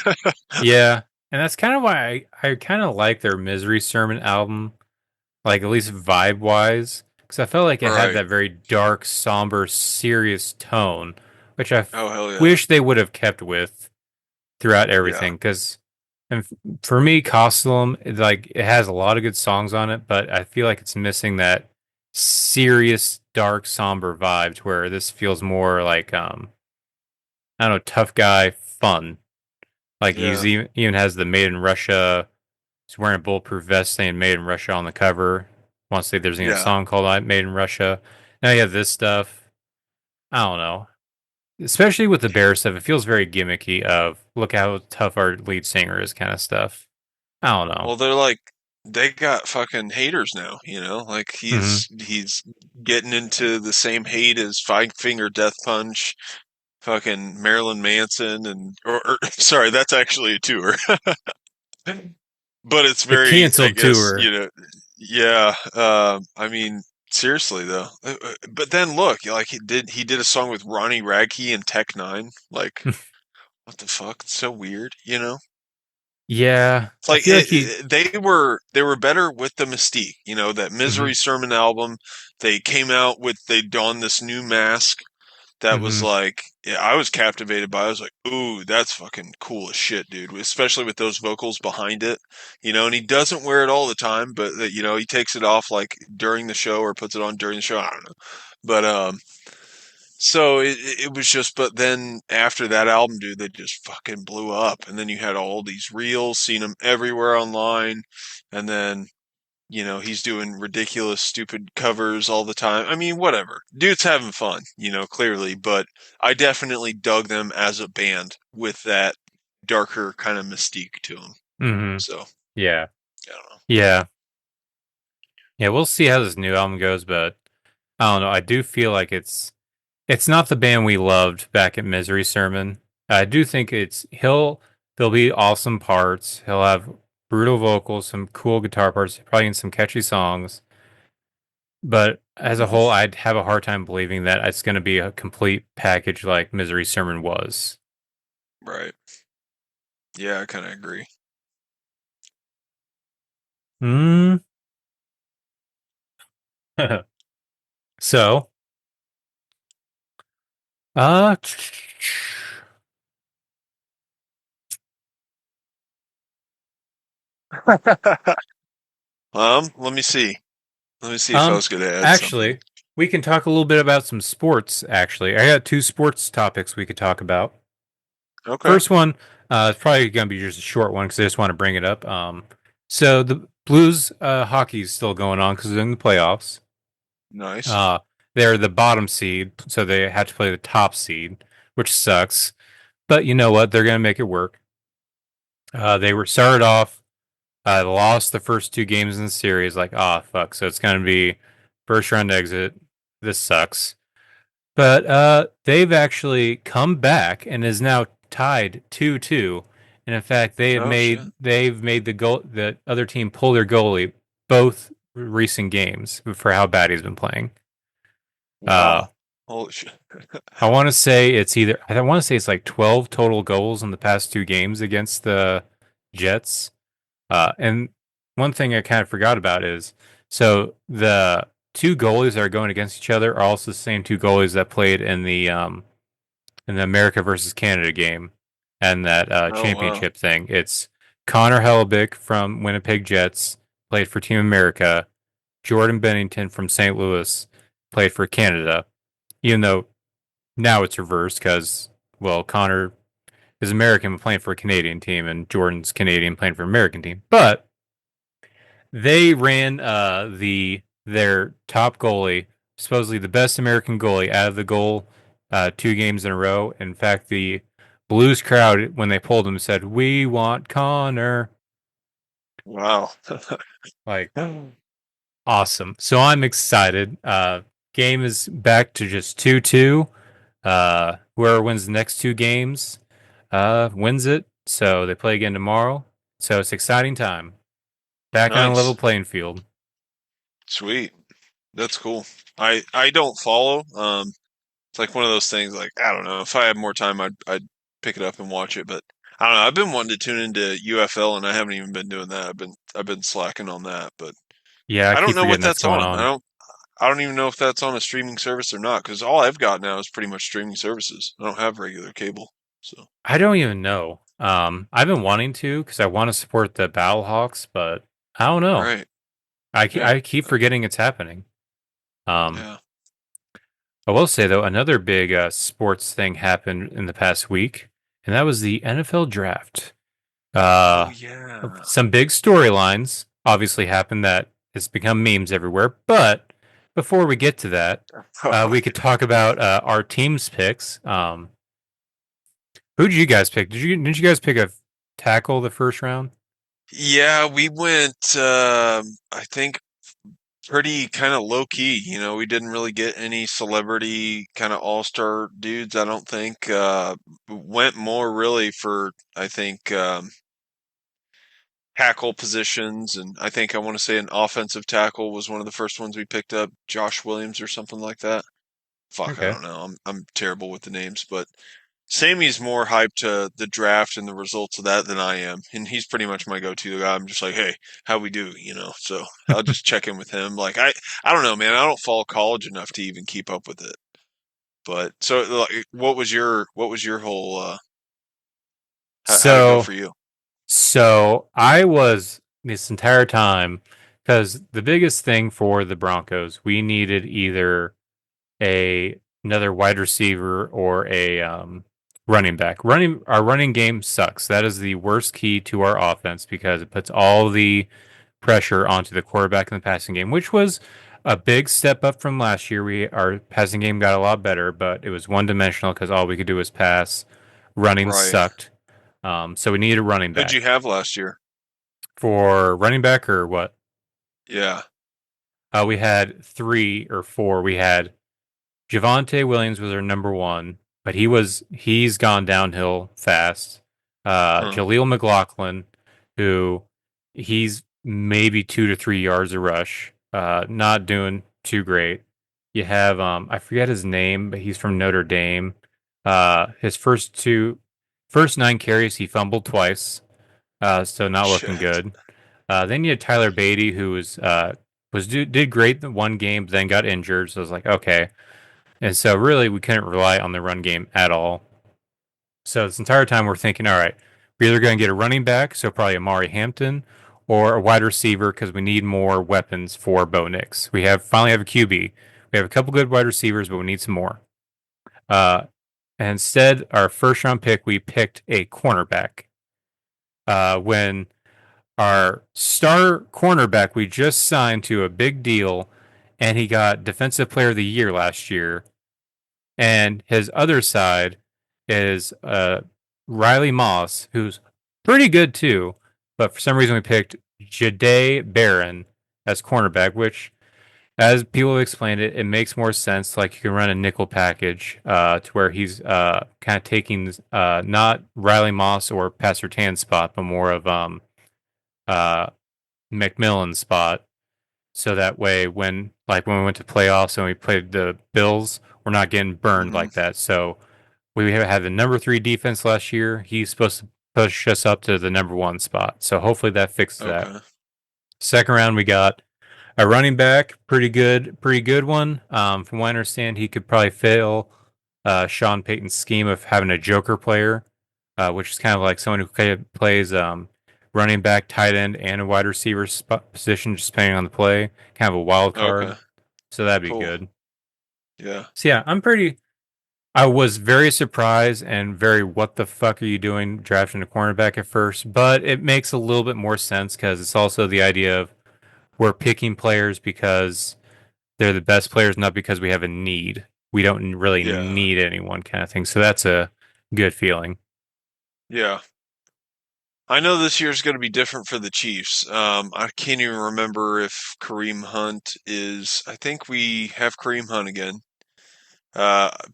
Yeah, and that's kind of why I kind of like their Misery Sermon album, like at least vibe wise, because I felt like it had Right. that very dark, somber, serious tone, which Oh hell yeah. wish they would have kept with throughout Yeah. everything. Because, and for me, Costellum, like it has a lot of good songs on it, but I feel like it's missing that serious, dark, somber vibe, to where this feels more like I don't know, tough guy fun. Like Yeah. even has the Made in Russia. He's wearing a bulletproof vest saying "Made in Russia" on the cover. Want to say there's even a Yeah. song called "Made in Russia." Now you have this stuff. I don't know. Especially with the bear stuff, it feels very gimmicky. Of look how tough our lead singer is, kind of stuff. I don't know. Well, they're like they got fucking haters now, Like Hmm. he's getting into the same hate as Five Finger Death Punch, fucking Marilyn Manson, or sorry, that's actually a tour. But it's The very, I canceled guess, tour. yeah. I mean, seriously though. But then look, like he did a song with Ronnie Radke and Tech Nine. Like, what the fuck? It's so weird. Yeah, It's I like feel like he. they were better with the mystique. That Hmm. Misery Sermon album. They came out with they donned this new mask that was Hmm. like, yeah, I was captivated by. I was like, ooh, that's fucking cool as shit, dude. Especially with those vocals behind it, And he doesn't wear it all the time, but he takes it off like during the show or puts it on during the show. I don't know, but so it was just. But then after that album, dude, they just fucking blew up, and then you had all these reels, seen them everywhere online, and then he's doing ridiculous, stupid covers all the time. I mean, whatever. Dude's having fun, clearly, but I definitely dug them as a band with that darker kind of mystique to them. Hmm. So, Yeah, I don't know. yeah, yeah. We'll see how this new album goes, but I don't know. I do feel like it's not the band we loved back at Misery Sermon. I do think there'll be awesome parts. He'll have brutal vocals, some cool guitar parts, probably in some catchy songs. But as a Hmm. whole, I'd have a hard time believing that it's going to be a complete package like Misery Sermon was. Right. Yeah, I kind of agree. Hmm. So, uh, Let me see. Let me see if I um, was going to add something. actually, we can talk a little bit about some sports. Actually, I got two sports topics we could talk about. Okay. First one, it's probably going to be just a short one because I just want to bring it up. So the Blues hockey is still going on because they're in the playoffs. Nice. Uh, they're the bottom seed, so they had to play the top seed, which sucks. But you know what? They're going to make it work. They were started off, lost the first two games in the series, like, ah, fuck. So it's going to be first round exit. This sucks. But they've actually come back and is now tied 2-2. And in fact, Oh shit. they've made the other team pull their goalie both recent games for how bad he's been playing. Uh, Wow. Holy shit. I want to say it's like 12 total goals in the past two games against the Jets. And one thing I kind of forgot about is so the two goalies that are going against each other are also the same two goalies that played in the America versus Canada game and that Oh wow. championship thing. It's Connor Hellebuck from Winnipeg Jets, played for Team America. Jordan Bennington from St. Louis played for Canada. Even though now it's reversed because, well, Connor is American playing for a Canadian team and Jordan's Canadian playing for an American team. But they ran their top goalie, supposedly the best American goalie, out of the goal two games in a row. In fact, the Blues crowd, when they pulled him, said, "We want Connor." Wow. Like, awesome. So I'm excited. Game is back to just 2-2. Whoever wins the next two games wins it. So they play again tomorrow. So it's exciting time. Back on a level Nice. playing field. Sweet. That's cool. I don't follow. It's like one of those things. Like I don't know. If I had more time, I'd pick it up and watch it. But I don't know. I've been wanting to tune into UFL, and I haven't even been doing that. I've been slacking on that. But Yeah, I I don't keep know what forgetting that's that's going on. on. I don't even know if that's on a streaming service or not. Because all I've got now is pretty much streaming services. I don't have regular cable. So I don't even know. I've been wanting to because I want to support the Battlehawks, but I don't know. right. Yeah. I keep forgetting it's happening. Um, Yeah. I will say though, another big sports thing happened in the past week, and that was the NFL draft. Oh Uh, yeah. some big storylines obviously happened that has become memes everywhere. But before we get to that, we could talk about our team's picks. Who did you guys pick? Didn't you guys pick a tackle the first round? Yeah, we went. I think pretty kind of low key. We didn't really get any celebrity kind of all-star dudes, I don't think. Went more really for, I think, tackle positions. And I think I want to say an offensive tackle was one of the first ones we picked up, Josh Williams or something like that. Fuck, I Okay. don't know. I'm terrible with the names, but Sammy's more hyped to the draft and the results of that than I am, and he's pretty much my go-to guy. I'm just like, hey, how we do, So I'll just check in with him. Like I don't know, man. I don't follow college enough to even keep up with it. But so, like, what was your whole how'd it go So for you? So I was this entire time because the biggest thing for the Broncos, we needed either a another wide receiver or a running back. Our running game sucks. That is the worst key to our offense because it puts all the pressure onto the quarterback in the passing game, which was a big step up from last year. Our passing game got a lot better, but it was one dimensional because all we could do was pass. Running Right. sucked. So we needed a running Who'd you back. have last year? For running back or what? Yeah. We had three or four. We had Javonte Williams was our number one, but he's gone downhill fast. Huh. Jaleel McLaughlin, who he's maybe 2 to 3 yards a rush. Not doing too great. You have I forget his name, but he's from Notre Dame. His first 9 carries he fumbled twice. So not looking Shit. good. Then you had Tyler Beatty, who did great in one game, but then got injured. So I was like, okay. And so really, we couldn't rely on the run game at all. So this entire time, we're thinking, all right, we're either going to get a running back, so probably Amari Hampton, or a wide receiver because we need more weapons for Bo Nix. We finally have a QB. We have a couple good wide receivers, but we need some more. And instead, our first round pick, we picked a cornerback. When our star cornerback we just signed to a big deal, and he got Defensive Player of the Year last year. And his other side is Riley Moss, who's pretty good too, but for some reason we picked Jade Barron as cornerback, which, as people have explained it, it makes more sense. Like you can run a nickel package to where he's kind of taking not Riley Moss or Pastor Tan's spot, but more of uh, McMillan's spot. So that way, when we went to playoffs and we played the Bills, we're not getting burned Hmm. like that. So we had the number three defense last year. He's supposed to push us up to the number one spot. So hopefully that fixes that. Okay. Second round, we got a running back, pretty good one. From what I understand, he could probably fail Sean Payton's scheme of having a joker player, which is kind of like someone who plays running back, tight end, and a wide receiver position, just depending on the play. Kind of a wild card. Okay. So that'd be Cool. good. Yeah. So yeah, I was very surprised and very what the fuck are you doing drafting a cornerback at first, but it makes a little bit more sense because it's also the idea of we're picking players because they're the best players, not because we have a need. We don't really Yeah. need anyone kind of thing. So that's a good feeling. Yeah. I know this year's going to be different for the Chiefs. I can't even remember if Kareem Hunt is. I think we have Kareem Hunt again.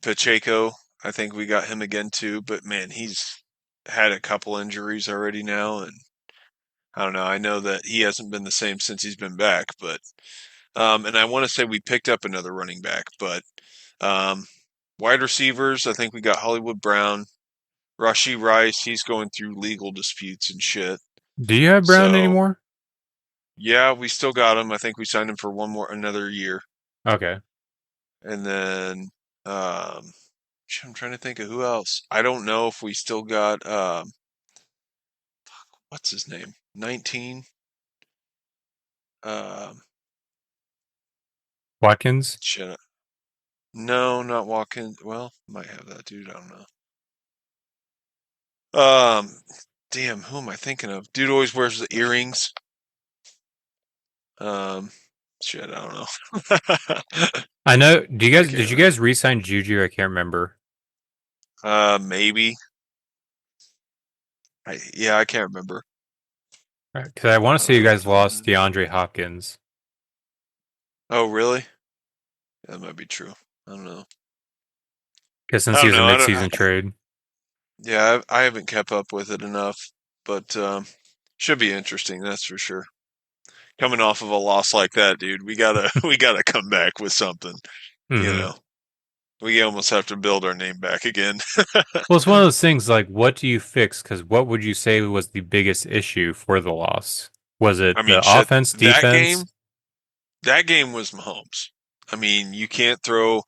Pacheco, I think we got him again too. But man, he's had a couple injuries already now, and I don't know. I know that he hasn't been the same since he's been back, but And I want to say we picked up another running back, but wide receivers, I think we got Hollywood Brown, Rashi Rice. He's going through legal disputes and shit. Do you have Brown So anymore? yeah, we still got him. I think we signed him for another year. Okay. And then I'm trying to think of who else. I don't know if we still got what's his name? 19. Um Watkins? shit. No, not Watkins. Well, might have that dude. I don't know. Damn, who am I thinking of? Dude always wears the earrings. Um, shit, I don't know. I know. I can't Did you remember. guys re-sign Juju? I can't remember. Maybe. I can't remember. Because I want to say you guys lost DeAndre Hopkins. Oh, really? That might be true. I don't know. Because I since he don't was a know. mid-season trade. Yeah, I haven't kept up with it enough, but should be interesting. That's for sure. Coming off of a loss like that, dude, we gotta we gotta come back with something. You Mm-hmm. know, we almost have to build our name back again. Well, it's one of those things like, what do you fix? Because what would you say was the biggest issue for the loss? Was I it mean, the shit. offense, defense? That game was Mahomes. I mean, you can't throw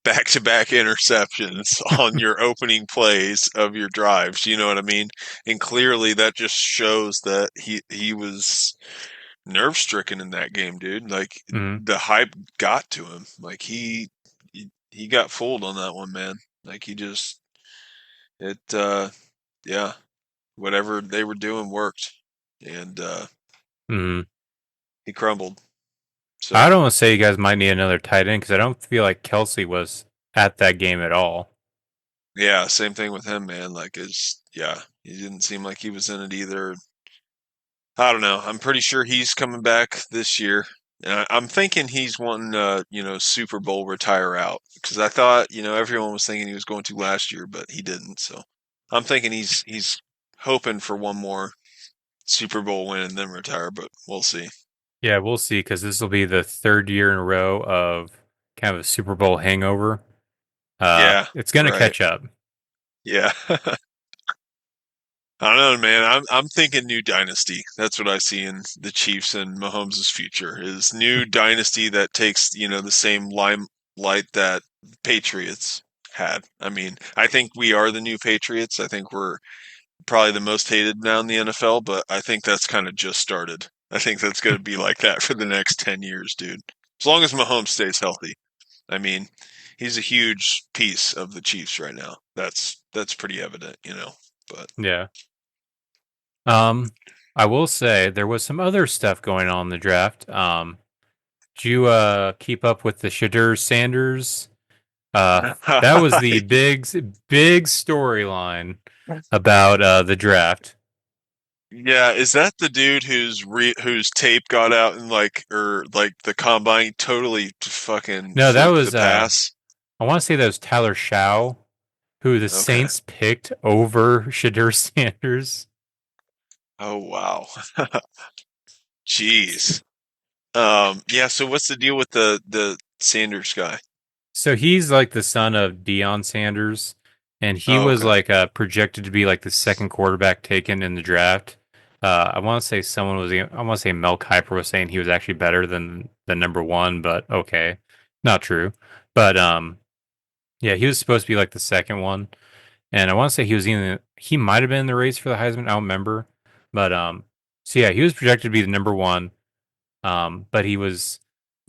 back-to-back interceptions on your opening plays of your drives. You know what I mean? And clearly, that just shows that he was nerve-stricken in that game, dude. Like Mm-hmm. the hype got to him. Like he got fooled on that one, man. Like he just it yeah, whatever they were doing worked, and Mm-hmm. he crumbled. I So don't want to say you guys might need another tight end because I don't feel like Kelsey was at that game at all. yeah, same thing with him, man. Like he didn't seem like he was in it either. I don't know. I'm pretty sure he's coming back this year. And I'm thinking he's wanting Super Bowl retire out because I thought, everyone was thinking he was going to last year, but he didn't. So I'm thinking he's hoping for one more Super Bowl win and then retire, but we'll see. Yeah, we'll see because this will be the third year in a row of kind of a Super Bowl hangover. Yeah, It's going to right. catch up. Yeah. I don't know, man. I'm thinking new dynasty. That's what I see in the Chiefs and Mahomes' future is new dynasty that takes, the same limelight that Patriots had. I mean, I think we are the new Patriots. I think we're probably the most hated now in the NFL, but I think that's kind of just started. I think that's going to be like that for the next 10 years, dude. As long as Mahomes stays healthy. I mean, he's a huge piece of the Chiefs right now. That's pretty evident, But Yeah. I will say there was some other stuff going on in the draft. Did you keep up with the Shadur Sanders? That was the big storyline about the draft. Yeah, is that the dude whose tape got out and like the combine totally fucking No, that flunked the was pass? I want to say that was Tyler Shaw, who the Okay. Saints picked over Shadur Sanders. Oh wow. Jeez. Yeah, so what's the deal with the Sanders guy? So he's like the son of Deion Sanders, and he Oh, was okay. like projected to be like the second quarterback taken in the draft. I want to say I want to say Mel Kiper was saying he was actually better than the number one, but okay, not true. But yeah, he was supposed to be like the second one, and I want to say he might have been in the race for the Heisman. I don't remember, but so yeah, he was projected to be the number one. But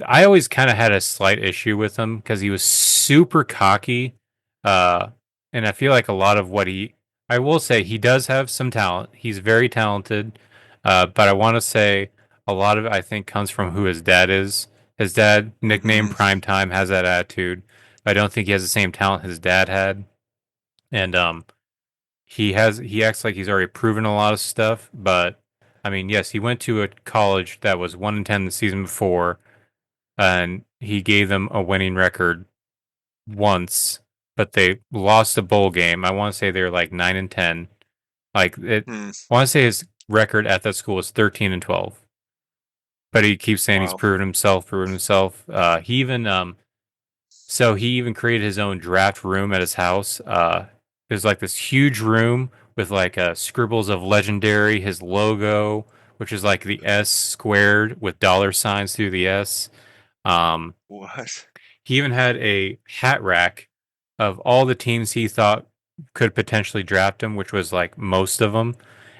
I always kind of had a slight issue with him because he was super cocky. Uh, and I feel like a lot of I will say he does have some talent. He's very talented. But I want to say a lot of it, I think, comes from who his dad is. His dad, nicknamed Mm-hmm. Primetime, has that attitude. I don't think he has the same talent his dad had. And, he acts like he's already proven a lot of stuff, but I mean, yes, he went to a college that was 1-10 the season before, and he gave them a winning record once, but they lost a bowl game. I want to say they were like 9-10. Like it, Hmm. I want to say his record at that school was 13-12. but he keeps saying he's Wow. proven himself. He even created his own draft room at his house. There's like this huge room with like scribbles of legendary, his logo, which is like the S squared with dollar signs through the S. Um, What? he even had a hat rack of all the teams he thought could potentially draft him, which was like most of them.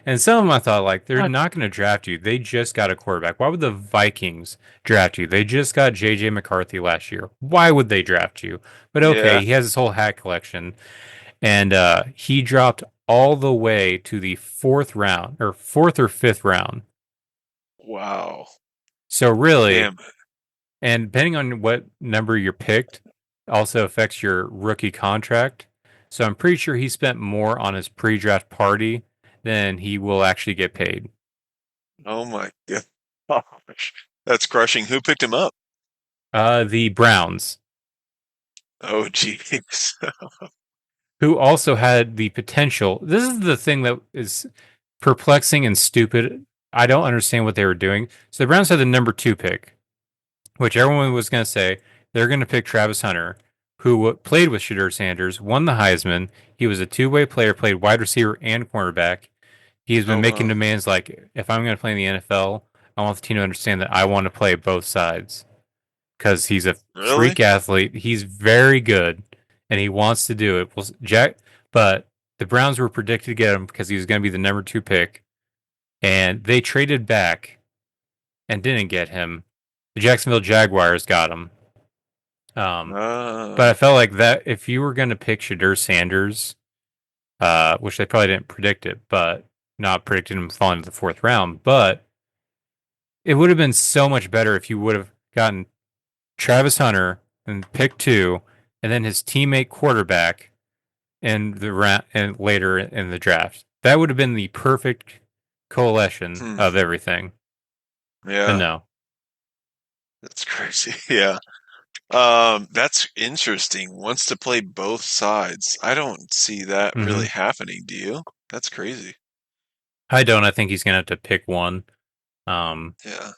And some of them I thought like they're not going to draft you. They just got a quarterback. Why would the Vikings draft you? They just got JJ McCarthy last year. Why would they draft you? But okay, Yeah. he has his whole hat collection, and he dropped all the way to the fourth round or fourth or fifth round. Wow. So really, Damn. and depending on what number you're picked, also affects your rookie contract. So I'm pretty sure he spent more on his pre-draft party than he will actually get paid. Oh my gosh. That's crushing. Who picked him up? The Browns, Oh, jeez. who also had the potential. This is the thing that is perplexing and stupid. I don't understand what they were doing. So the Browns had the number 2 pick, which everyone was going to say they're going to pick Travis Hunter, who played with Shadur Sanders, won the Heisman. He was a two-way player, played wide receiver and cornerback. He's been Oh, making wow. demands like, if I'm going to play in the NFL, I want the team to understand that I want to play both sides because he's a Really? freak athlete. He's very good, and he wants to do it. Well, but the Browns were predicted to get him because he was going to be the number 2 pick, and they traded back and didn't get him. The Jacksonville Jaguars got him. But I Ah. felt like that if you were going to pick Shadur Sanders, which they probably didn't predict it, but not predicted him falling to the fourth round, but it would have been so much better if you would have gotten Travis Hunter and pick 2, and then his teammate quarterback in the round and later in the draft. That would have been the perfect coalition Hmm. of everything. But Yeah. no. That's crazy. Yeah. That's interesting. Wants to play both sides. I don't see that Hmm. really happening, do you? That's crazy. I don't. I think he's going to have to pick one. Um, Yeah.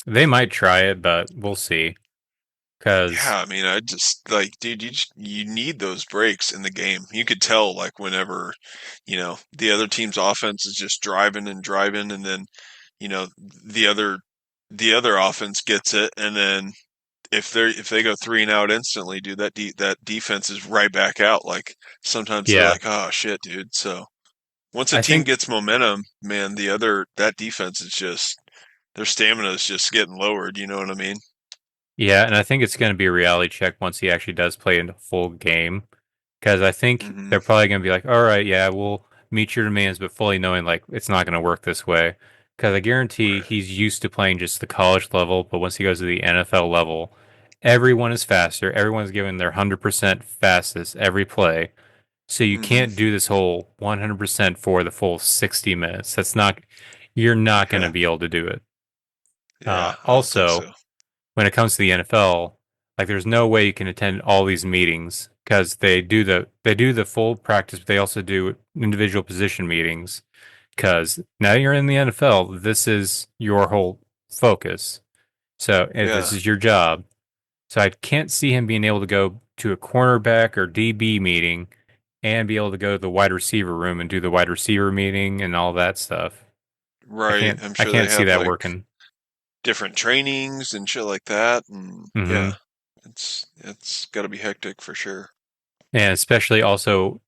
they might try it, but we'll see. Because Yeah, I mean, I just like, dude, you need those breaks in the game. You could tell, like, whenever, the other team's offense is just driving and driving, and then, the other offense gets it, and then if they go three and out instantly, dude, that defense is right back out. Like sometimes they're yeah, like, oh shit, dude. So once a I team think gets momentum, man, that defense is just their stamina is just getting lowered. You know what I mean? yeah, and I think it's going to be a reality check once he actually does play in a full game. Because I think Hmm. they're probably going to be like, all right, yeah, we'll meet your demands, but fully knowing like it's not going to work this way. Because I guarantee Right. he's used to playing just the college level, but once he goes to the NFL level, everyone is faster. Everyone's giving their 100% fastest every play. So you Hmm. can't do this whole 100% for the full 60 minutes. You're not going to Yeah. be able to do it. Yeah. I don't think Also, so. when it comes to the NFL, like there's no way you can attend all these meetings because they do the full practice, but they also do individual position meetings because now you're in the NFL, this is your whole focus. So if this Yeah. is your job. So I can't see him being able to go to a cornerback or DB meeting and be able to go to the wide receiver room and do the wide receiver meeting and all that stuff. I Right. can't I'm I sure they can't see have that like working. different trainings and shit like that. And Hmm. yeah, it's got to be hectic for sure. And especially also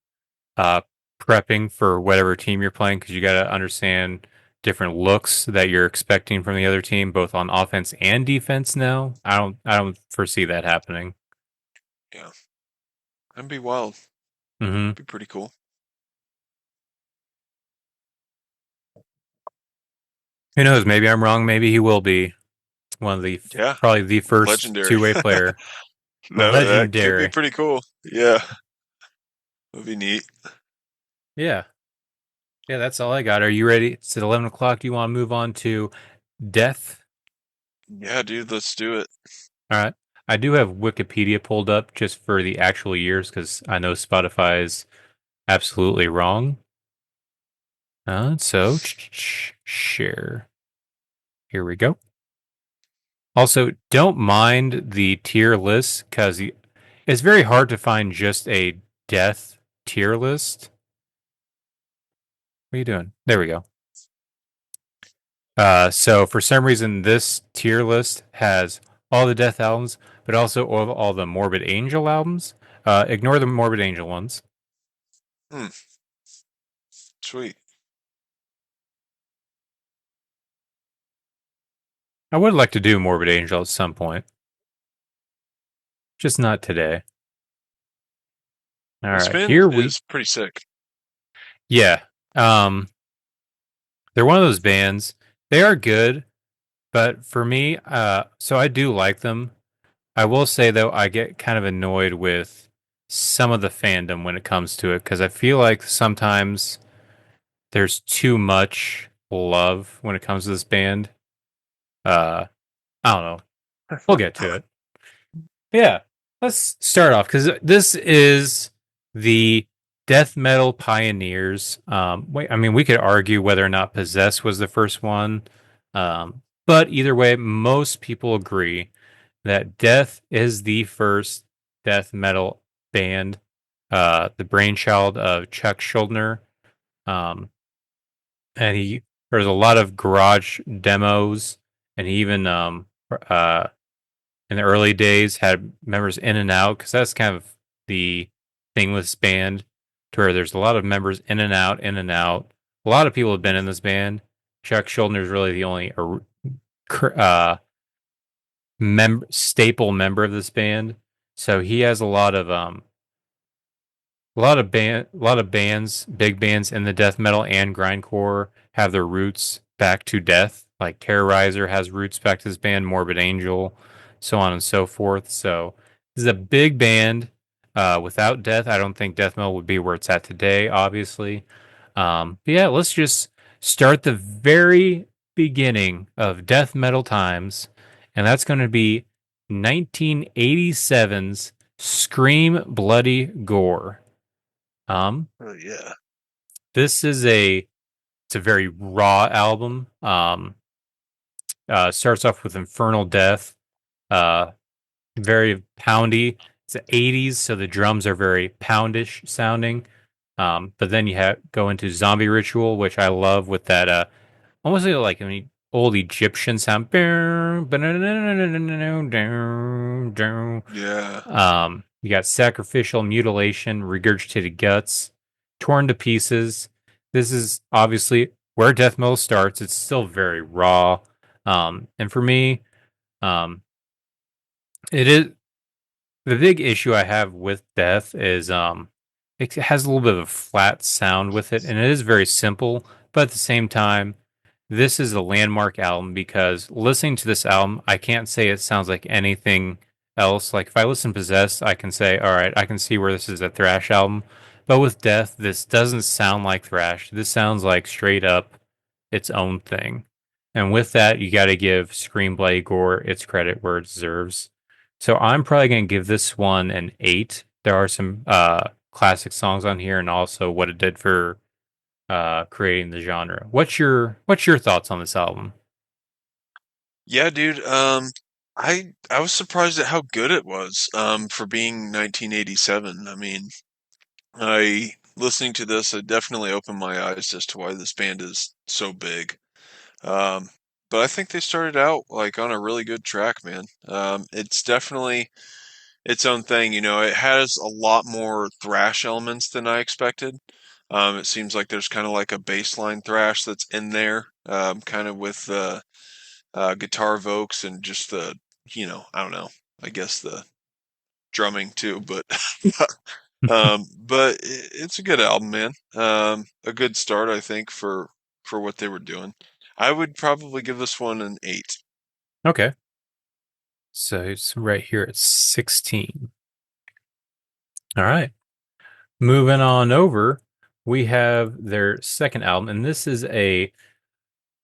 uh, prepping for whatever team you're playing because you got to understand different looks that you're expecting from the other team, both on offense and defense. Now, I don't foresee that happening. Yeah. That'd be wild. Hmm. Be pretty cool. Who knows? Maybe I'm wrong. Maybe he will be one of the Yeah. probably the first Legendary. two-way player. No, that could be Legendary. pretty cool. Yeah, that'd be neat. Yeah. Yeah, that's all I got. Are you ready? It's at 11 o'clock. Do you want to move on to death? Yeah, dude, let's do it. All right. I do have Wikipedia pulled up just for the actual years because I know Spotify is absolutely wrong. So share. Here we go. Also, don't mind the tier list because it's very hard to find just a death tier list. What are you doing? There we go. So for some reason, this tier list has all the Death albums, but also all the Morbid Angel albums. Ignore the Morbid Angel ones. Hmm. Sweet. I would like to do Morbid Angel at some point, just not today. All This right, band here we. is pretty sick. Yeah. They're one of those bands. They are good, but for me, so I do like them. I will say though, I get kind of annoyed with some of the fandom when it comes to it because I feel like sometimes there's too much love when it comes to this band. I don't know. We'll get to it. Yeah, let's start off because this is the death metal pioneers. Wait, I mean, we could argue whether or not Possess was the first one, but either way, most people agree that Death is the first death metal band, the brainchild of Chuck Schuldiner. Um, and there's a lot of garage demos, and he even in the early days had members in and out because that's kind of the thing with this band, to where there's a lot of members in and out, in and out. A lot of people have been in this band. Chuck Schuldiner is really the only staple member of this band. So he has a lot of bands, big bands in the death metal and grindcore have their roots back to death. Like Terrorizer has roots back to this band, Morbid Angel, so on and so forth. So this is a big band. Without death, I don't think death metal would be where it's at today, obviously. But yeah, let's just start the very beginning of death metal times, and that's going to be 1987's Scream Bloody Gore. Oh yeah. This is it's a very raw album. Starts off with Infernal Death. Uh, very poundy. It's the 80s, so the drums are very poundish sounding. But then you go into Zombie Ritual, which I love with that almost like an old Egyptian sound. Yeah. You got Sacrificial Mutilation, Regurgitated Guts, Torn to Pieces. This is obviously where death metal starts. It's still very raw. And for me, um, it is the big issue I have with death is it has a little bit of a flat sound with it, and it is very simple, but at the same time, this is a landmark album because listening to this album, I can't say it sounds like anything else. Like if I listen to Possessed, I can say, all right, I can see where this is a thrash album. But with Death, this doesn't sound like thrash. This sounds like straight up its own thing. And with that, you got to give Scream Bloody Gore its credit where it deserves. So I'm probably going to give this one an 8. There are some classic songs on here, and also what it did for creating the genre. What's your thoughts on this album? Yeah, dude. I was surprised at how good it was. For being 1987. I mean, I listening to this, it definitely opened my eyes as to why this band is so big. Um, but I think they started out like on a really good track, man. It's definitely its own thing. You know, it has a lot more thrash elements than I expected. It seems like there's kind of like a baseline thrash that's in there, kind of with the guitar vocals and just I don't know, I guess the drumming too, but it's a good album, man. A good start, I think, for what they were doing. I would probably give this one an 8. Okay. So it's right here at 16. All right. Moving on over, we have their second album, and this is I'm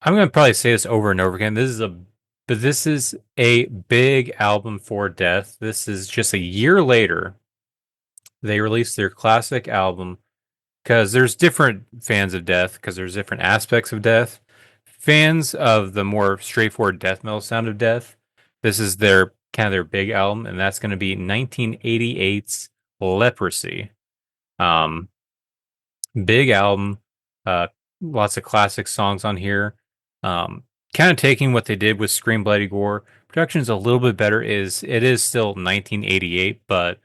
going to probably say this over and over again. But this is a big album for Death. This is just a year later. They released their classic album because there's different fans of Death because there's different aspects of Death. Fans of the more straightforward death metal sound of Death, This is their kind of their big album, and that's going to be 1988's Leprosy. Um, Big album, uh, lots of classic songs on here. Um, Kind of taking what they did with Scream Bloody Gore. Production's a little bit better. It is still 1988, but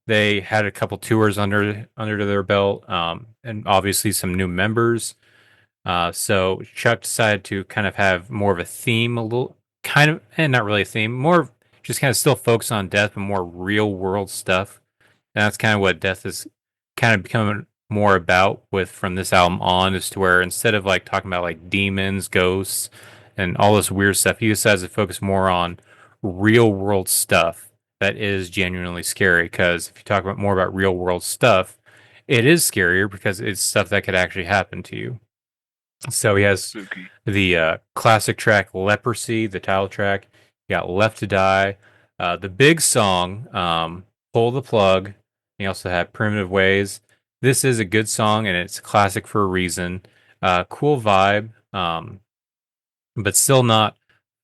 they had a couple tours under their belt, and obviously some new members. So Chuck decided to kind of have more of a theme, a little kind of, and not really a theme, more of just kind of still focus on death, but more real world stuff. And that's kind of what death is kind of becoming more about with from this album on, is to where instead of like talking about like demons, ghosts, and all this weird stuff, he decides to focus more on real world stuff that is genuinely scary. Because if you talk about more about real world stuff, it is scarier because it's stuff that could actually happen to you. So he has Spooky. the classic track Leprosy, the title track. You got Left to Die. The big song, Pull the Plug. You also have Primitive Ways. This is a good song and it's classic for a reason. Cool vibe, but still not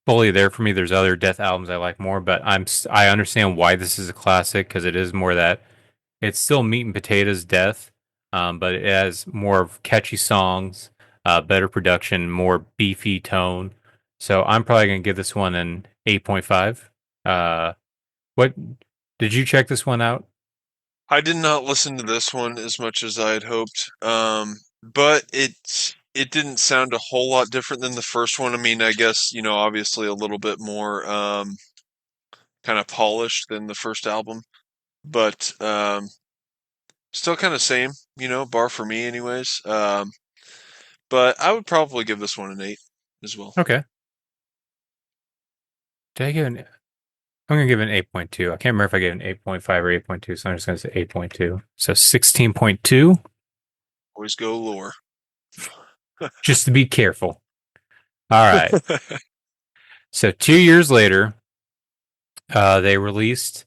fully there for me. There's other Death albums I like more, but I understand why this is a classic because it is more that it's still meat and potatoes Death, but it has more of catchy songs, better production, more beefy tone. So I'm probably gonna give this one an 8.5. What did you check this one out? I did not listen to this one as much as I had hoped, but it didn't sound a whole lot different than the first one. I mean, I guess, obviously a little bit more kind of polished than the first album, but still kind of same, bar for me anyways. But I would probably give this one an 8 as well. Okay. Did I give an? I'm gonna give it an 8.2. I can't remember if I gave an 8.5 or 8.2, so I'm just gonna say 8.2. So 16.2, Always go lower. just to be careful. All right. So 2 years later, they released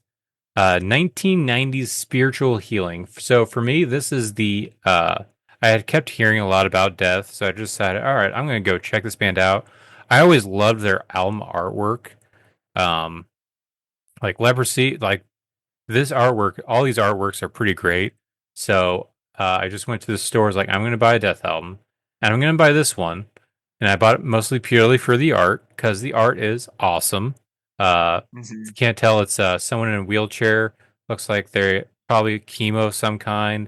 1990s spiritual healing. So for me, this is the I had kept hearing a lot about Death, so I just decided, all right, I'm gonna go check this band out. I always loved their album artwork. Um, like Leprosy, like this artwork, all these artworks are pretty great. So I just went to the store, was like, I'm gonna buy a Death album, and I'm gonna buy this one. And I bought it mostly purely for the art, because the art is awesome. If you can't tell, it's someone in a wheelchair. Looks like they're probably chemo of some kind.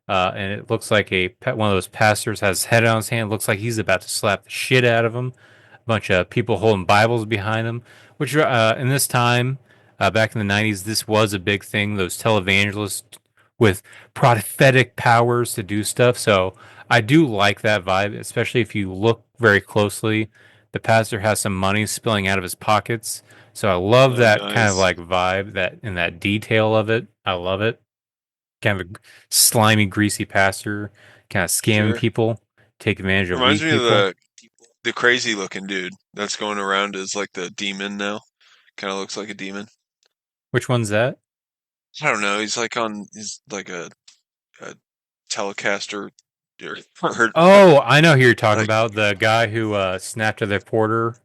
And it looks like one of those pastors has his head on his hand. Looks like he's about to slap the shit out of him. A bunch of people holding Bibles behind him, which in this time, back in the 90s, this was a big thing. Those televangelists with prophetic powers to do stuff. So I do like that vibe, especially if you look very closely. The pastor has some money spilling out of his pockets. So I love Oh, that kind of nice. like vibe, that and that detail of it. I love it. Kind of a slimy, greasy pastor, kind of scamming Sure. people, take advantage of Reminds weak me of people. the crazy looking dude that's going around as like the demon now. Kind of looks like a demon. Which one's that? I don't know. He's like a Telecaster or Oh, I know who you're talking like about. The guy who snapped at the porter.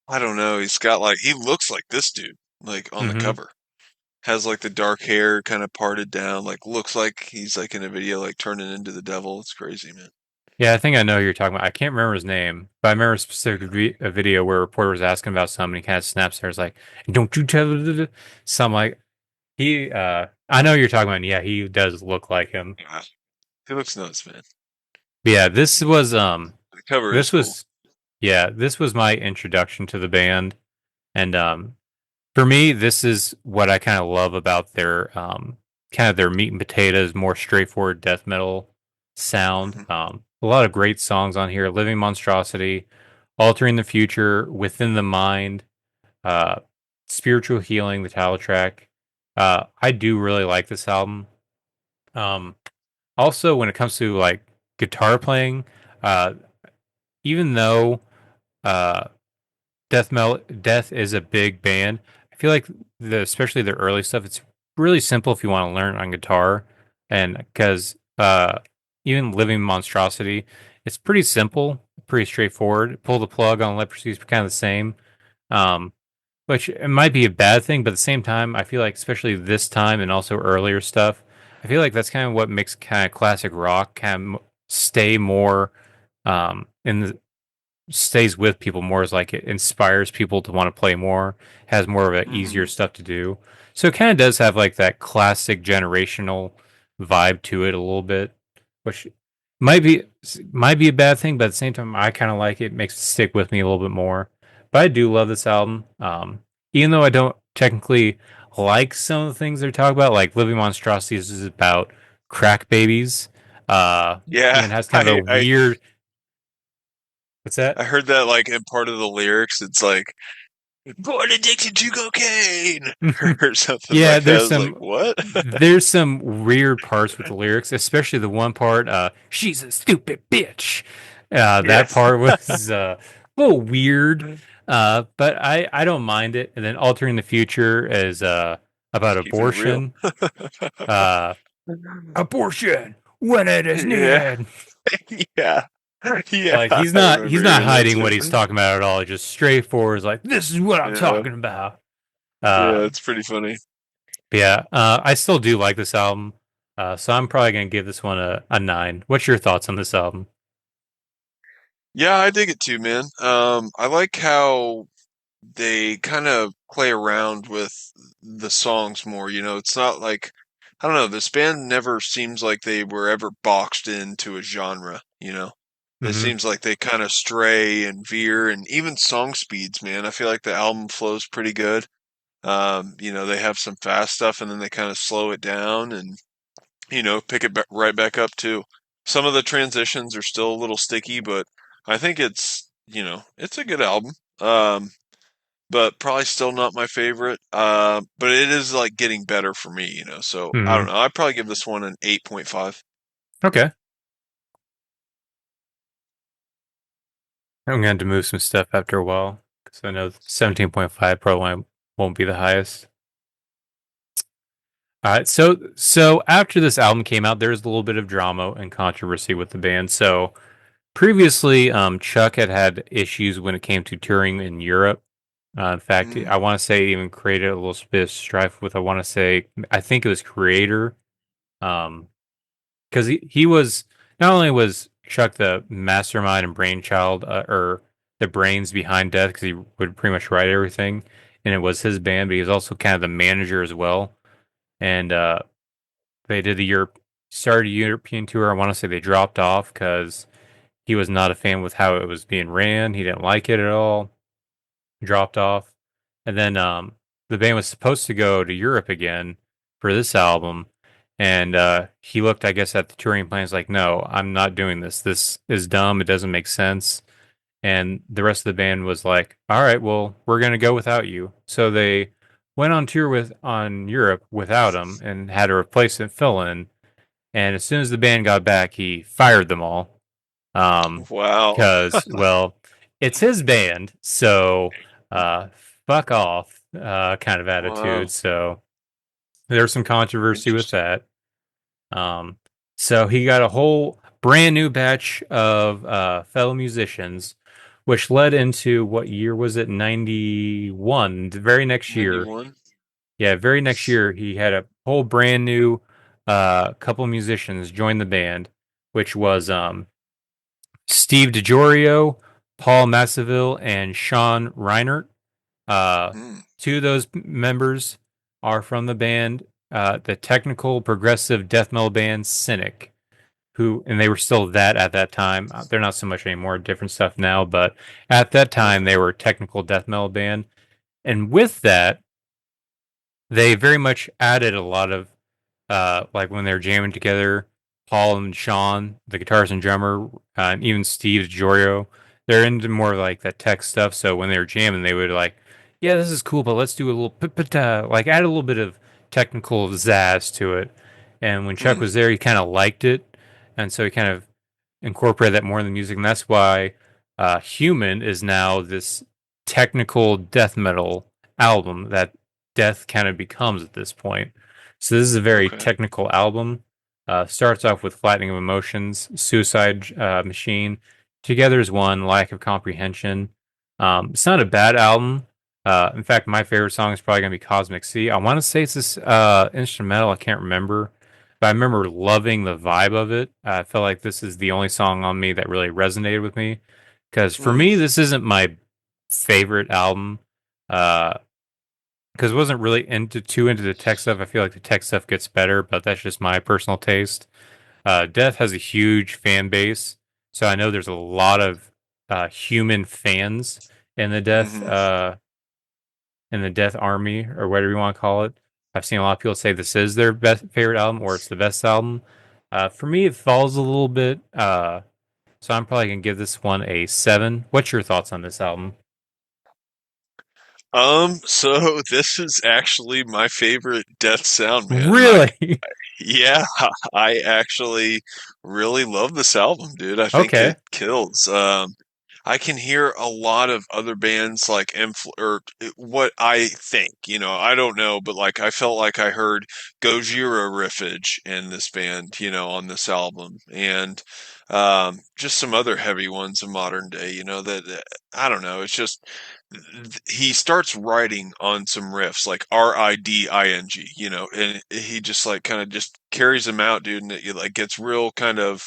I don't know. He looks like this dude, like on the Hmm. cover. Has like the dark hair kind of parted down, like looks like he's like in a video like turning into the devil. It's crazy, man. Yeah, I think I know who you're talking about. I can't remember his name, but I remember a specific a video where a reporter was asking about something. He kind of snaps there. It's like, "Don't you tell?" Some like he. I know who you're talking about. And yeah, he does look like him. Yeah. He looks nuts, man. But yeah, The cover is this cool. was yeah, this was my introduction to the band, and for me, this is what I kind of love about their kind of their meat and potatoes, more straightforward death metal sound. Hmm. A lot of great songs on here: "Living Monstrosity," "Altering the Future," "Within the Mind," uh, "Spiritual Healing," the title track. I do really like this album. Um, Also, when it comes to like guitar playing, uh, even though uh, Death is a big band. I feel like especially the early stuff, it's really simple if you want to learn on guitar, and because even Living Monstrosity, it's pretty simple, pretty straightforward. Pull the plug on Leprosy is kind of the same. Um, which it might be a bad thing, but at the same time, I feel like especially this time and also earlier stuff, I feel like that's kind of what makes kind of classic rock kind of stay more in the stays with people more, is like it inspires people to want to play more, has more of an easier Mm. stuff to do. So it kind of does have like that classic generational vibe to it a little bit, which might be might be a bad thing, but at the same time I kind of like it. It makes it stick with me a little bit more. But I do love this album. Even though I don't technically like some of the things they're talking about, like Living Monstrosities is about crack babies. Yeah, And has kind of a weird. What's that? I heard that like in part of the lyrics. It's like born addicted to cocaine or something Yeah, like that. I was like, what? there's some weird parts with the lyrics, especially the one part, she's a stupid bitch. That Yes. part was a little weird. But I don't mind it. And then Altering the Future is about Just keeping it real. abortion. Uh abortion when it is Yeah. needed. Yeah. Yeah. Like I he's remember not hearing that hiding what too. he's talking about at all. Just straightforward, is like, this is what I'm Yeah. talking about. Yeah. Uh It's pretty funny. Yeah, I still do like this album, so I'm probably gonna give this one a 9. What's your thoughts on this album? Yeah, I dig it too, man. I like how they kind of play around with the songs more. It's not like, I don't know, this band never seems like they were ever boxed into a genre. It Hmm. seems like they kind of stray and veer, and even song speeds, man. I feel like the album flows pretty good. They have some fast stuff and then they kind of slow it down and, pick it right back up too. Some of the transitions are still a little sticky, but I think it's a good album. But probably still not my favorite. But it is like getting better for me. So I don't Hmm. know. I'd probably give this one an 8.5. Okay, I'm gonna have to move some stuff after a while because I know 17.5 probably won't be the highest. All right, so after this album came out, there's a little bit of drama and controversy with the band. So previously, Chuck had issues when it came to touring in Europe. In fact, Mm, I want to say he even created a little bit of strife with, I want to say, I think it was Creator. Um, because he was, not only was Chuck the mastermind and brainchild, or the brains behind Death, because he would pretty much write everything, and it was his band, but he was also kind of the manager as well. And they did the Europe started a European tour. I want to say they dropped off because he was not a fan with how it was being ran. He didn't like it at all. Dropped off. And then the band was supposed to go to Europe again for this album. And he looked, I guess, at the touring plans like, no, I'm not doing this. This is dumb. It doesn't make sense. And the rest of the band was like, all right, well, we're going to go without you. So they went on tour on Europe without him and had a replacement fill in. And as soon as the band got back, he fired them all. Um, wow. because, well, it's his band, so uh, fuck off, kind of attitude. Wow. So there's some controversy with Interesting. that. Um, so he got a whole brand new batch of fellow musicians, which led into, what year was it? 91. The very next year. 91. Yeah, very next year, he had a whole brand new couple musicians join the band, which was Steve DiGiorio, Paul Massaville, and Sean Reinert. Uh, Mm, two of those members are from the band, the technical progressive death metal band Cynic, and they were still that at that time. They're not so much anymore, different stuff now, but at that time they okay. were a technical death metal band. And with that, they very much added a lot of, like when they were jamming together, Paul and Sean, the guitarist and drummer, and even Steve Jorio, they're into more of like that tech stuff. So when they were jamming, they would like, yeah, this is cool, but let's do a little, like add a little bit of technical zazz to it. And when Chuck Hmm. was there, he kind of liked it, and so he kind of incorporate that more in the music, and that's why Human is now this technical death metal album that death kind of becomes at this point. So this is a very Okay. technical album. Starts off with Flattening of Emotions, Suicide Machine, Together as One, Lack of Comprehension. It's not a bad album, In fact, my favorite song is probably gonna be Cosmic Sea. I want to say it's this instrumental. I can't remember, but I remember loving the vibe of it. I felt like this is the only song on me that really resonated with me. Because for Mm, me, this isn't my favorite album. Uh, because I wasn't really too into the tech stuff. I feel like the tech stuff gets better, but that's just my personal taste. Death has a huge fan base, so I know there's a lot of human fans in the hmm Death Army or whatever you want to call it. I've seen a lot of people say this is their best favorite album or it's the best album. For me, it falls a little bit. So I'm probably gonna give this one a 7. What's your thoughts on this album? So this is actually my favorite Death sound, man, and Really? yeah, I actually really love this album, dude. I think Okay. it kills. I can hear a lot of other bands like or what I think, I don't know, but like I felt like I heard Gojira riffage in this band, on this album, and just some other heavy ones in modern day, that I don't know. It's just he starts writing on some riffs like riding, and he just like kind of just carries them out, dude, and it like gets real kind of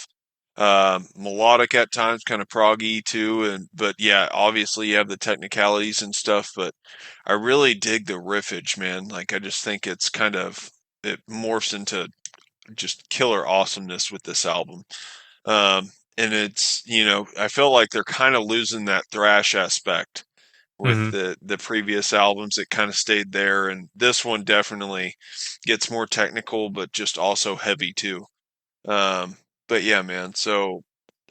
melodic at times, kind of proggy too, and but yeah, obviously you have the technicalities and stuff, but I really dig the riffage, man. Like I just think it's kind of it morphs into just killer awesomeness with this album. And it's, I feel like they're kind of losing that thrash aspect with Hmm. the previous albums. It kind of stayed there, and this one definitely gets more technical, but just also heavy too. But yeah, man. So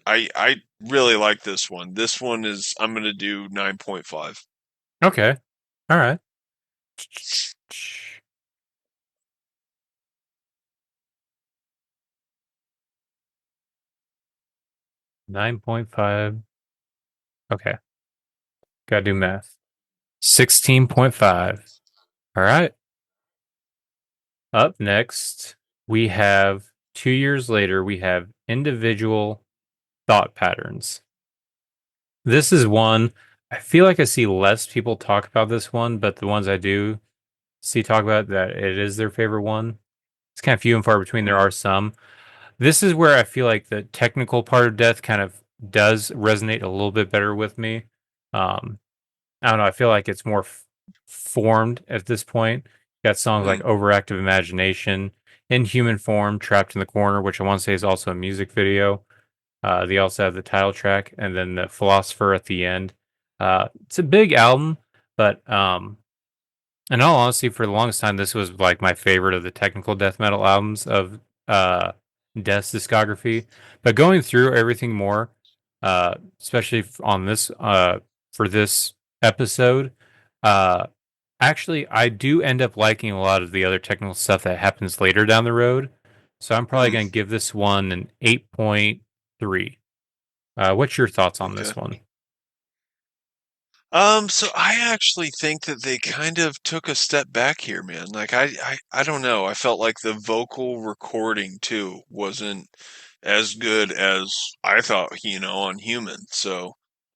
I really like this one. This one is I'm gonna do 9.5. Okay. All right. 9.5. Okay. Gotta do math. 16.5. All right. Up next, we have 2 years later, we have individual thought patterns. This is one I feel like I see less people talk about this one, but the ones I do see talk about that it is their favorite one. It's kind of few and far between. There Hmm. are some. This is where I feel like the technical part of death kind of does resonate a little bit better with me. Um, I don't know. I feel like it's more formed at this point. Got songs like Mm, Overactive Imagination, In Human Form, Trapped in the Corner, which I want to say is also a music video. They also have the title track and then the Philosopher at the end. It's a big album, but in all honesty, for the longest time, this was like my favorite of the technical death metal albums of uh, Death's discography. But going through everything more, especially on this for this episode, uh, actually, I do end up liking a lot of the other technical stuff that happens later down the road. So I'm probably mm, going to give this one an 8.3. What's your thoughts on okay. this one? So I actually think that they kind of took a step back here, man. Like I don't know. I felt like the vocal recording too wasn't as good as I thought, on Human. So,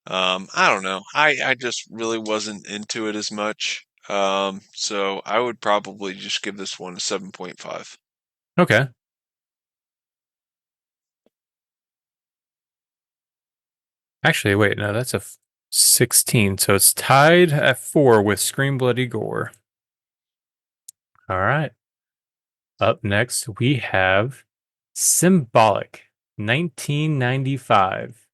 I don't know. I just really wasn't into it as much. So I would probably just give this one a 7.5. Okay. Actually, wait, no, that's a 16. So it's tied at 4 with Scream Bloody Gore. All right. Up next, we have Symbolic 1995.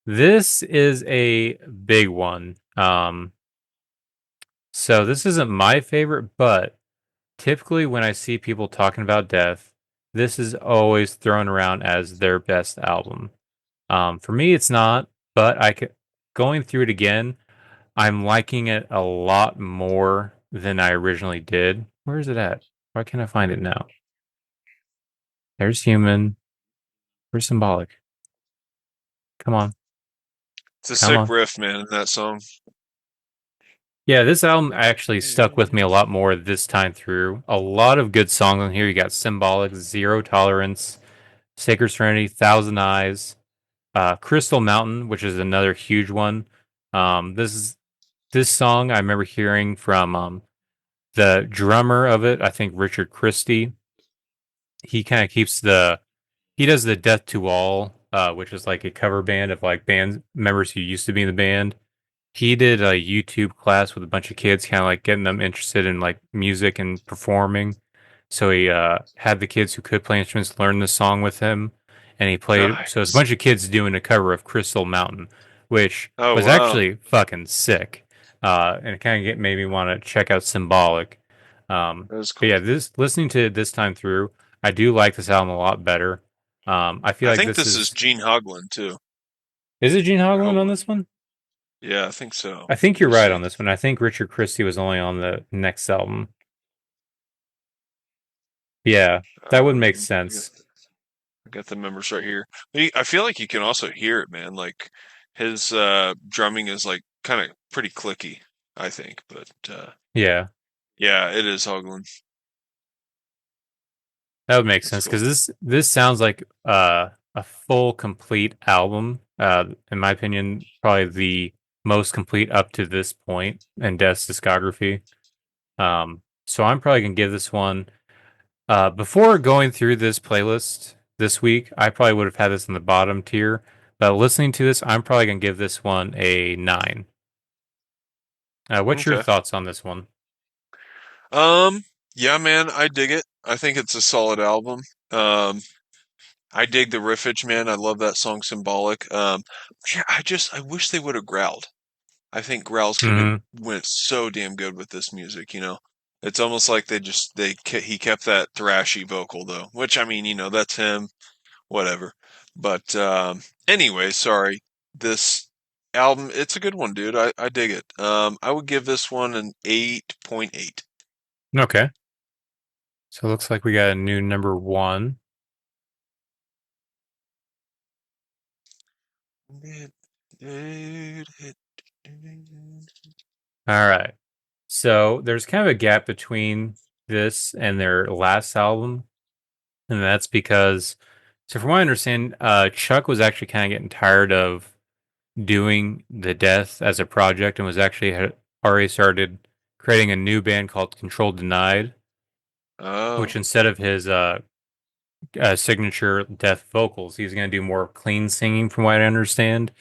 This is a big one. So this isn't my favorite, but typically when I see people talking about death, this is always thrown around as their best album. For me, it's not, but going through it again, I'm liking it a lot more than I originally did. Where is it at? Why can't I find it now? There's Human. Where's Symbolic? Come on. It's a Come sick on. riff, man, in that song. Yeah, this album actually stuck with me a lot more this time through. A lot of good songs on here. You got Symbolic, Zero Tolerance, Sacred Serenity, Thousand Eyes, Crystal Mountain, which is another huge one. This is this song I remember hearing from the drummer of it. I think Richard Christie. He kind of keeps he does the Death to All, which is like a cover band of like band members who used to be in the band. He did a YouTube class with a bunch of kids, kind of like getting them interested in like music and performing. So he had the kids who could play instruments learn the song with him, and he played. So it's a Nice. bunch of kids doing a cover of Crystal Mountain, which Oh was wow, actually fucking sick. And it kind of made me want to check out Symbolic. that was But cool. yeah, this listening to it this time through, I do like this album a lot better. I feel I like think this this is is Gene Hoglan too, is it Gene or Hoglan on Hoglan. this one? Yeah, I think so. I think Let you're me right see. on this one. I think Richard Christie was only on the next album. Yeah, that would make I got, sense. I got the members right here. I feel like you can also hear it, man. Like his drumming is like kind of pretty clicky, I think. But Yeah, yeah, it is Hoglan. that would make That's sense because cool. this sounds like a full complete album. In my opinion, probably the most complete up to this point in Death's discography. So I'm probably gonna give this one. Before going through this playlist this week, I probably would have had this in the bottom tier. But listening to this, I'm probably gonna give this one a 9. What's your Okay. thoughts on this one? Um, yeah, man, I dig it. I think it's a solid album. Um, I dig the riffage, man. I love that song Symbolic. Yeah, I wish they would have growled. I think growls could have Hmm. went so damn good with this music, you know. It's almost like he kept that thrashy vocal though, which I mean, that's him, whatever. But anyway, sorry. This album, it's a good one, dude. I dig it. I would give this one an 8.8. Okay. So it looks like we got a new number one. All right. So there's kind of a gap between this and their last album, and that's because, so from what I understand, Chuck was actually kind of getting tired of doing the Death as a project and was actually had already started creating a new band called Control Denied, which Oh, instead of his signature Death vocals, he's going to do more clean singing, from what I understand.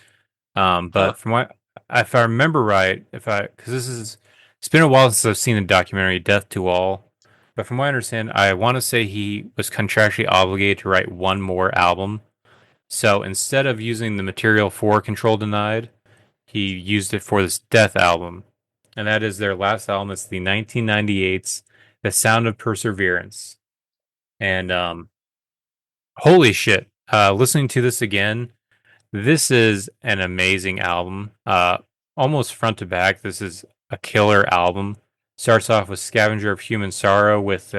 huh. But from what, if I remember right, because it's been a while since I've seen the documentary Death to All. But from what I understand, I want to say he was contractually obligated to write one more album. So instead of using the material for Control Denied, he used it for this Death album. And that is their last album. It's the 1998's The Sound of Perseverance. And holy shit, listening to this again, this is an amazing album. Almost front to back, this is a killer album. Starts off with Scavenger of Human Sorrow with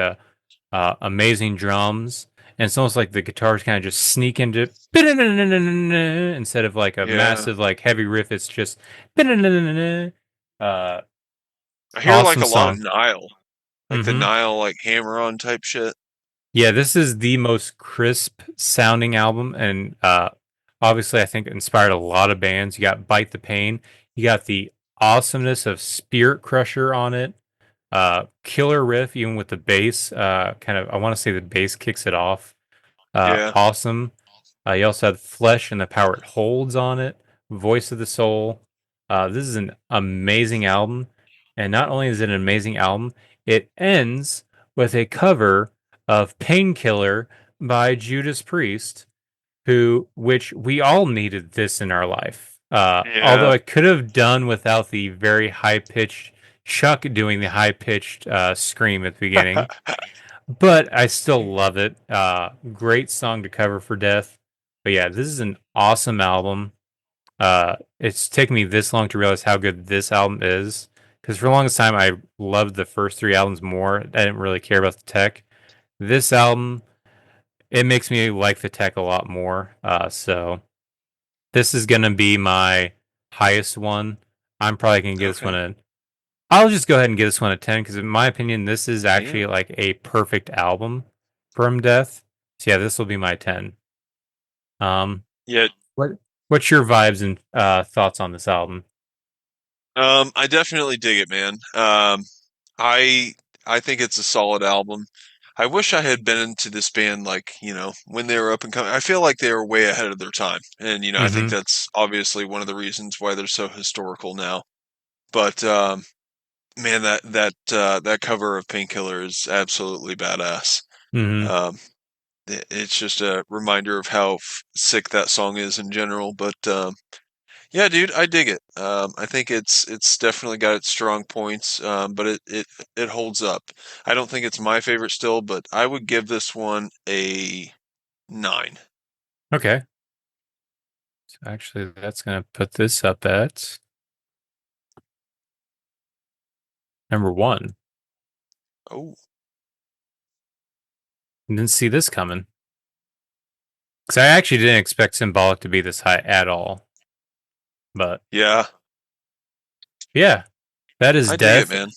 amazing drums. And it's almost like the guitars kind of just sneak into instead of like a Yeah. massive like heavy riff. It's just uh, I hear like awesome a lot of song. Nile, like the Hmm. Nile like hammer on type shit. Yeah, this is the most crisp sounding album, and obviously, I think inspired a lot of bands. You got Bite the Pain, you got the awesomeness of Spirit Crusher on it, killer riff, even with the bass. Kind of, I want to say the bass kicks it off. Yeah. Awesome. You also have Flesh and the Power It Holds on it, Voice of the Soul. This is an amazing album. And not only is it an amazing album, it ends with a cover of Painkiller by Judas Priest, which we all needed this in our life. Although Yeah. I could have done without the very high pitched Chuck doing the high pitched scream at the beginning, but I still love it. Great song to cover for Death. But yeah, this is an awesome album. It's taken me this long to realize how good this album is. Because for the longest time, I loved the first three albums more. I didn't really care about the tech. This album, it makes me like the tech a lot more. So this is gonna be my highest one. I'm probably gonna give this one Okay. a. I'll just go ahead and give this one a 10 because in my opinion, this is actually Damn. like a perfect album from Death. So yeah, this will be my 10. Um, Yeah. what what's your vibes and thoughts on this album? I definitely dig it, man. I I think it's a solid album. I wish I had been into this band like, when they were up and coming. I feel like they were way ahead of their time. And, I think Mm-hmm. that's obviously one of the reasons why they're so historical now. But man, that cover of Painkiller is absolutely badass. Mm-hmm. Um, it's just a reminder of how sick that song is in general. But yeah, dude, I dig it. I think it's definitely got its strong points, but it holds up. I don't think it's my favorite still, but I would give this one a 9. Okay. So actually, that's gonna put this up at number 1. Oh, Didn't see this coming because I actually didn't expect Symbolic to be this high at all. But yeah, yeah, that is I dig it, Death. man.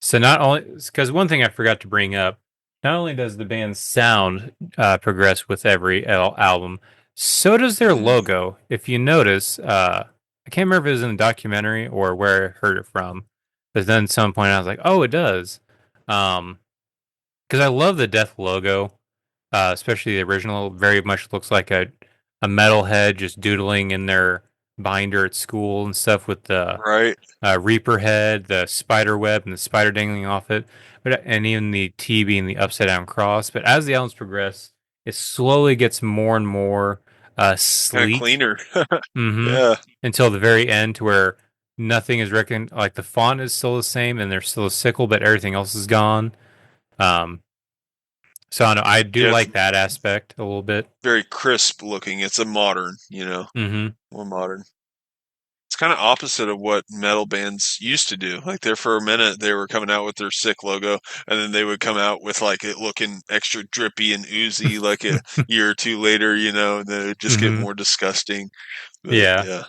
So not only because one thing I forgot to bring up, not only does the band's sound progress with every album, so does their Mm, logo. If you notice, I can't remember if it was in the documentary or where I heard it from, but then at some point I was like, oh, it does. Because I love the Death logo, especially the original. Very much looks like a metalhead just doodling in their binder at school and stuff with the right. Reaper head, the spider web, and the spider dangling off it, and even the T being the upside down cross. But as the albums progress, it slowly gets more and more Kind of sleek, cleaner. mm-hmm, Yeah, until the very end, to where nothing is reckoned. Like the font is still the same, and there's still a sickle, but everything else is gone. Um, so I, know, I do yeah. It's like that aspect a little bit. very crisp looking. It's a modern, Mm-hmm. more modern. It's kind of opposite of what metal bands used to do. Like there for a minute, they were coming out with their sick logo, and then they would come out with like it looking extra drippy and oozy, like a year or two later, and then it would just get Mm-hmm. more disgusting. But Yeah. yeah,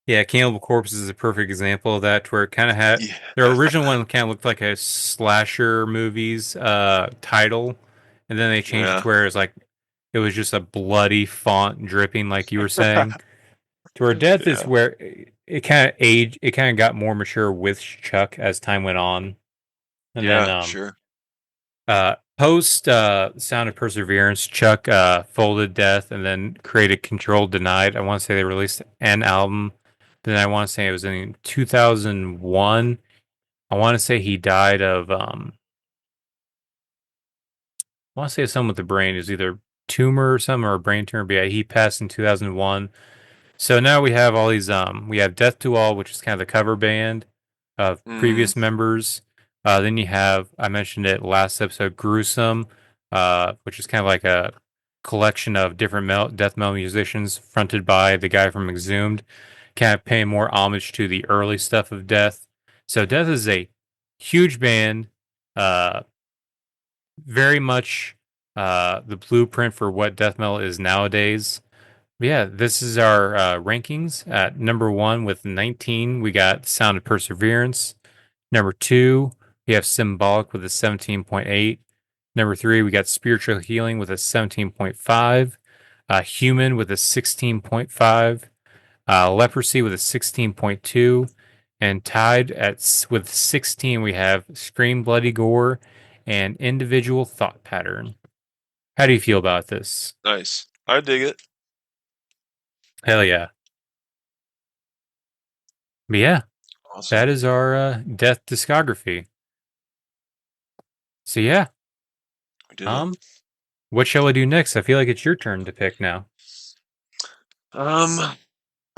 Yeah, Cannibal Corpse is a perfect example of that, where it kind of had yeah, their original one kind of looked like a slasher movies title, and then they changed it yeah, to where it was just a bloody font dripping, like you were saying. To where Death is yeah, where it kind of aged, it kind of got more mature with Chuck as time went on, and then yeah, sure. post Sound of Perseverance, Chuck folded Death and then created Control Denied. I want to say they released an album. Then I want to say it was in 2001. I want to say he died of I want to say something with the brain. It was either tumor or something or a brain tumor. But yeah, he passed in 2001. So now we have all these we have Death to All, which is kind of the cover band of Mm, previous members. Then you have, I mentioned it last episode, Gruesome, which is kind of like a collection of different death metal musicians fronted by the guy from Exhumed, kind of paying more homage to the early stuff of Death. So Death is a huge band, uh, very much the blueprint for what death metal is nowadays. Yeah, this is our rankings. At number 1 with 19, we got Sound of Perseverance. Number 2, we have Symbolic with a 17.8. Number 3, we got Spiritual Healing with a 17.5. Human with a 16.5. Leprosy with a 16.2. And tied with 16, we have Scream Bloody Gore and Individual Thought Pattern. How do you feel about this? nice. I dig it. Hell yeah. But yeah, Awesome. that is our death discography. So yeah, We did it. um, what shall I do next? I feel like it's your turn to pick now. Um,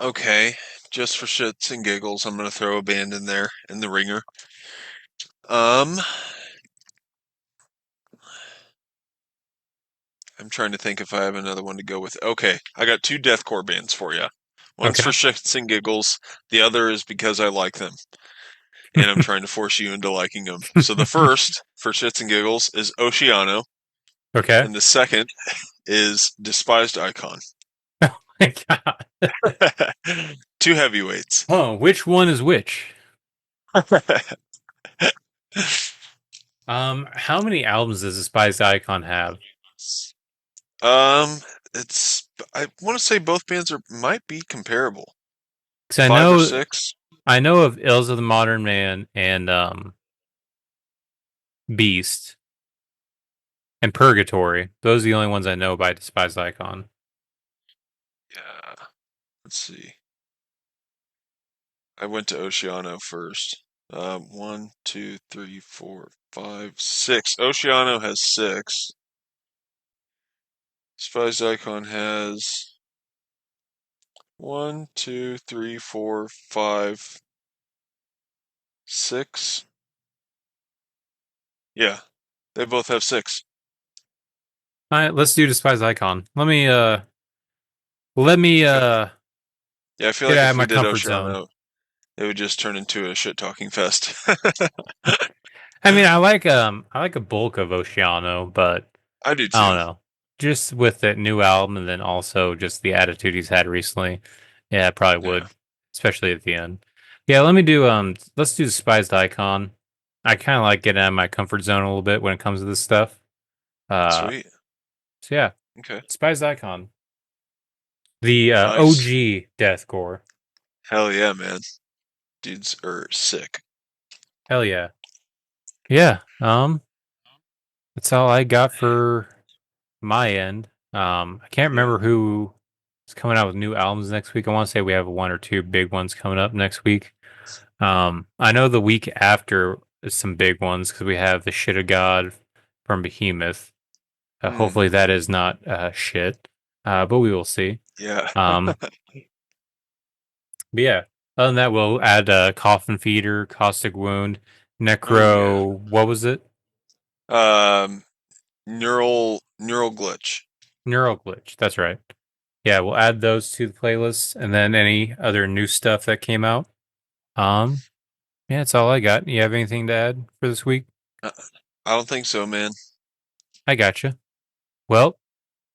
okay. Just for shits and giggles, I'm gonna throw a band in there in the ringer. Um, I'm trying to think if I have another one to go with. Okay, I got two deathcore bands for you. One's for Okay. shits and giggles. The other is because I like them, and I'm trying to force you into liking them. So the first for shits and giggles is Oceano, Okay. and the second is Despised Icon. My God. Two heavyweights. Oh, which one is which? How many albums does Despised Icon have? um, it's I want to say both bands might be comparable. Because I Five or know, six. I know of Ills of the Modern Man and Beast and Purgatory. Those are the only ones I know by Despised Icon. Yeah. Let's see. I went to Oceano first. 1, 2, 3, 4, 5, 6. Oceano has 6. Despised Icon has 1, 2, 3, 4, 5, 6. Yeah, they both have 6. All right, let's do Despised Icon. Let me Yeah, I feel get like out of if my we did comfort zone. Oceano, it would just turn into a shit talking fest. I mean, I like a bulk of Oceano, but I do I too. don't know. Just with that new album and then also just the attitude he's had recently. Yeah, I probably Yeah, would, especially at the end. Yeah, let's do Despised Icon. I kind of like getting out of my comfort zone a little bit when it comes to this stuff. Uh, sweet. so yeah, Okay, Despised Icon. The nice. OG deathcore. Hell yeah, man. Dudes are sick. Hell yeah. Yeah. That's all I got for my end. I can't Yeah. remember who is coming out with new albums next week. I want to say we have one or two big ones coming up next week. I know the week after is some big ones because we have the Shit of God from Behemoth. Hmm. Hopefully that is not shit, but we will see. Yeah. Um, but yeah, other than that, we'll add Coffin Feeder, Caustic Wound, Oh yeah. Necro. What was it? Um, neural glitch. Neural Glitch. That's right. Yeah, we'll add those to the playlist, and then any other new stuff that came out. Um, yeah, that's all I got. You have anything to add for this week? Uh, I don't think so, man. I gotcha. Well,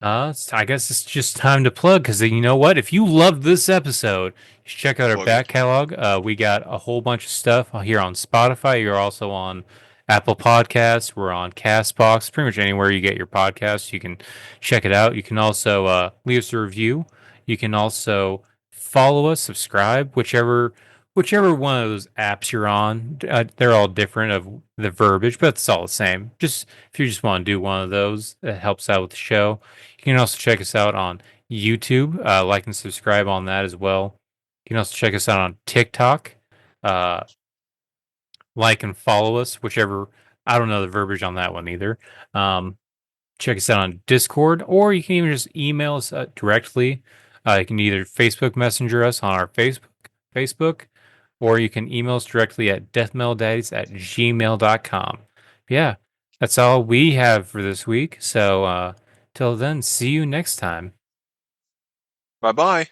I guess it's just time to plug because you know what? If you loved this episode, you should check out our Plug it. back catalog. We got a whole bunch of stuff here on Spotify. You're also on Apple Podcasts. We're on Castbox. Pretty much anywhere you get your podcasts, you can check it out. You can also leave us a review. You can also follow us, subscribe, whichever one of those apps you're on. They're all different of the verbiage, but it's all the same. Just if you just want to do one of those, that helps out with the show. You can also check us out on YouTube, like and subscribe on that as well. You can also check us out on TikTok, uh, like and follow us, whichever. I don't know the verbiage on that one either. Um, check us out on Discord, or you can even just email us directly. You can either Facebook Messenger us on our Facebook, or you can email us directly at deathmeldaddies@gmail.com. Yeah, that's all we have for this week. So, till then, see you next time. Bye bye.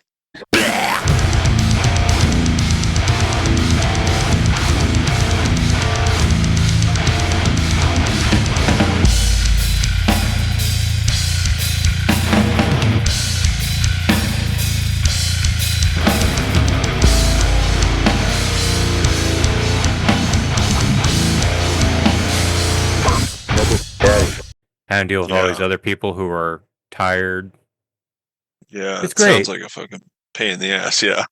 Having to deal with all these Yeah. other people who are tired. Yeah. It's It sounds great. like a fucking pain in the ass. Yeah.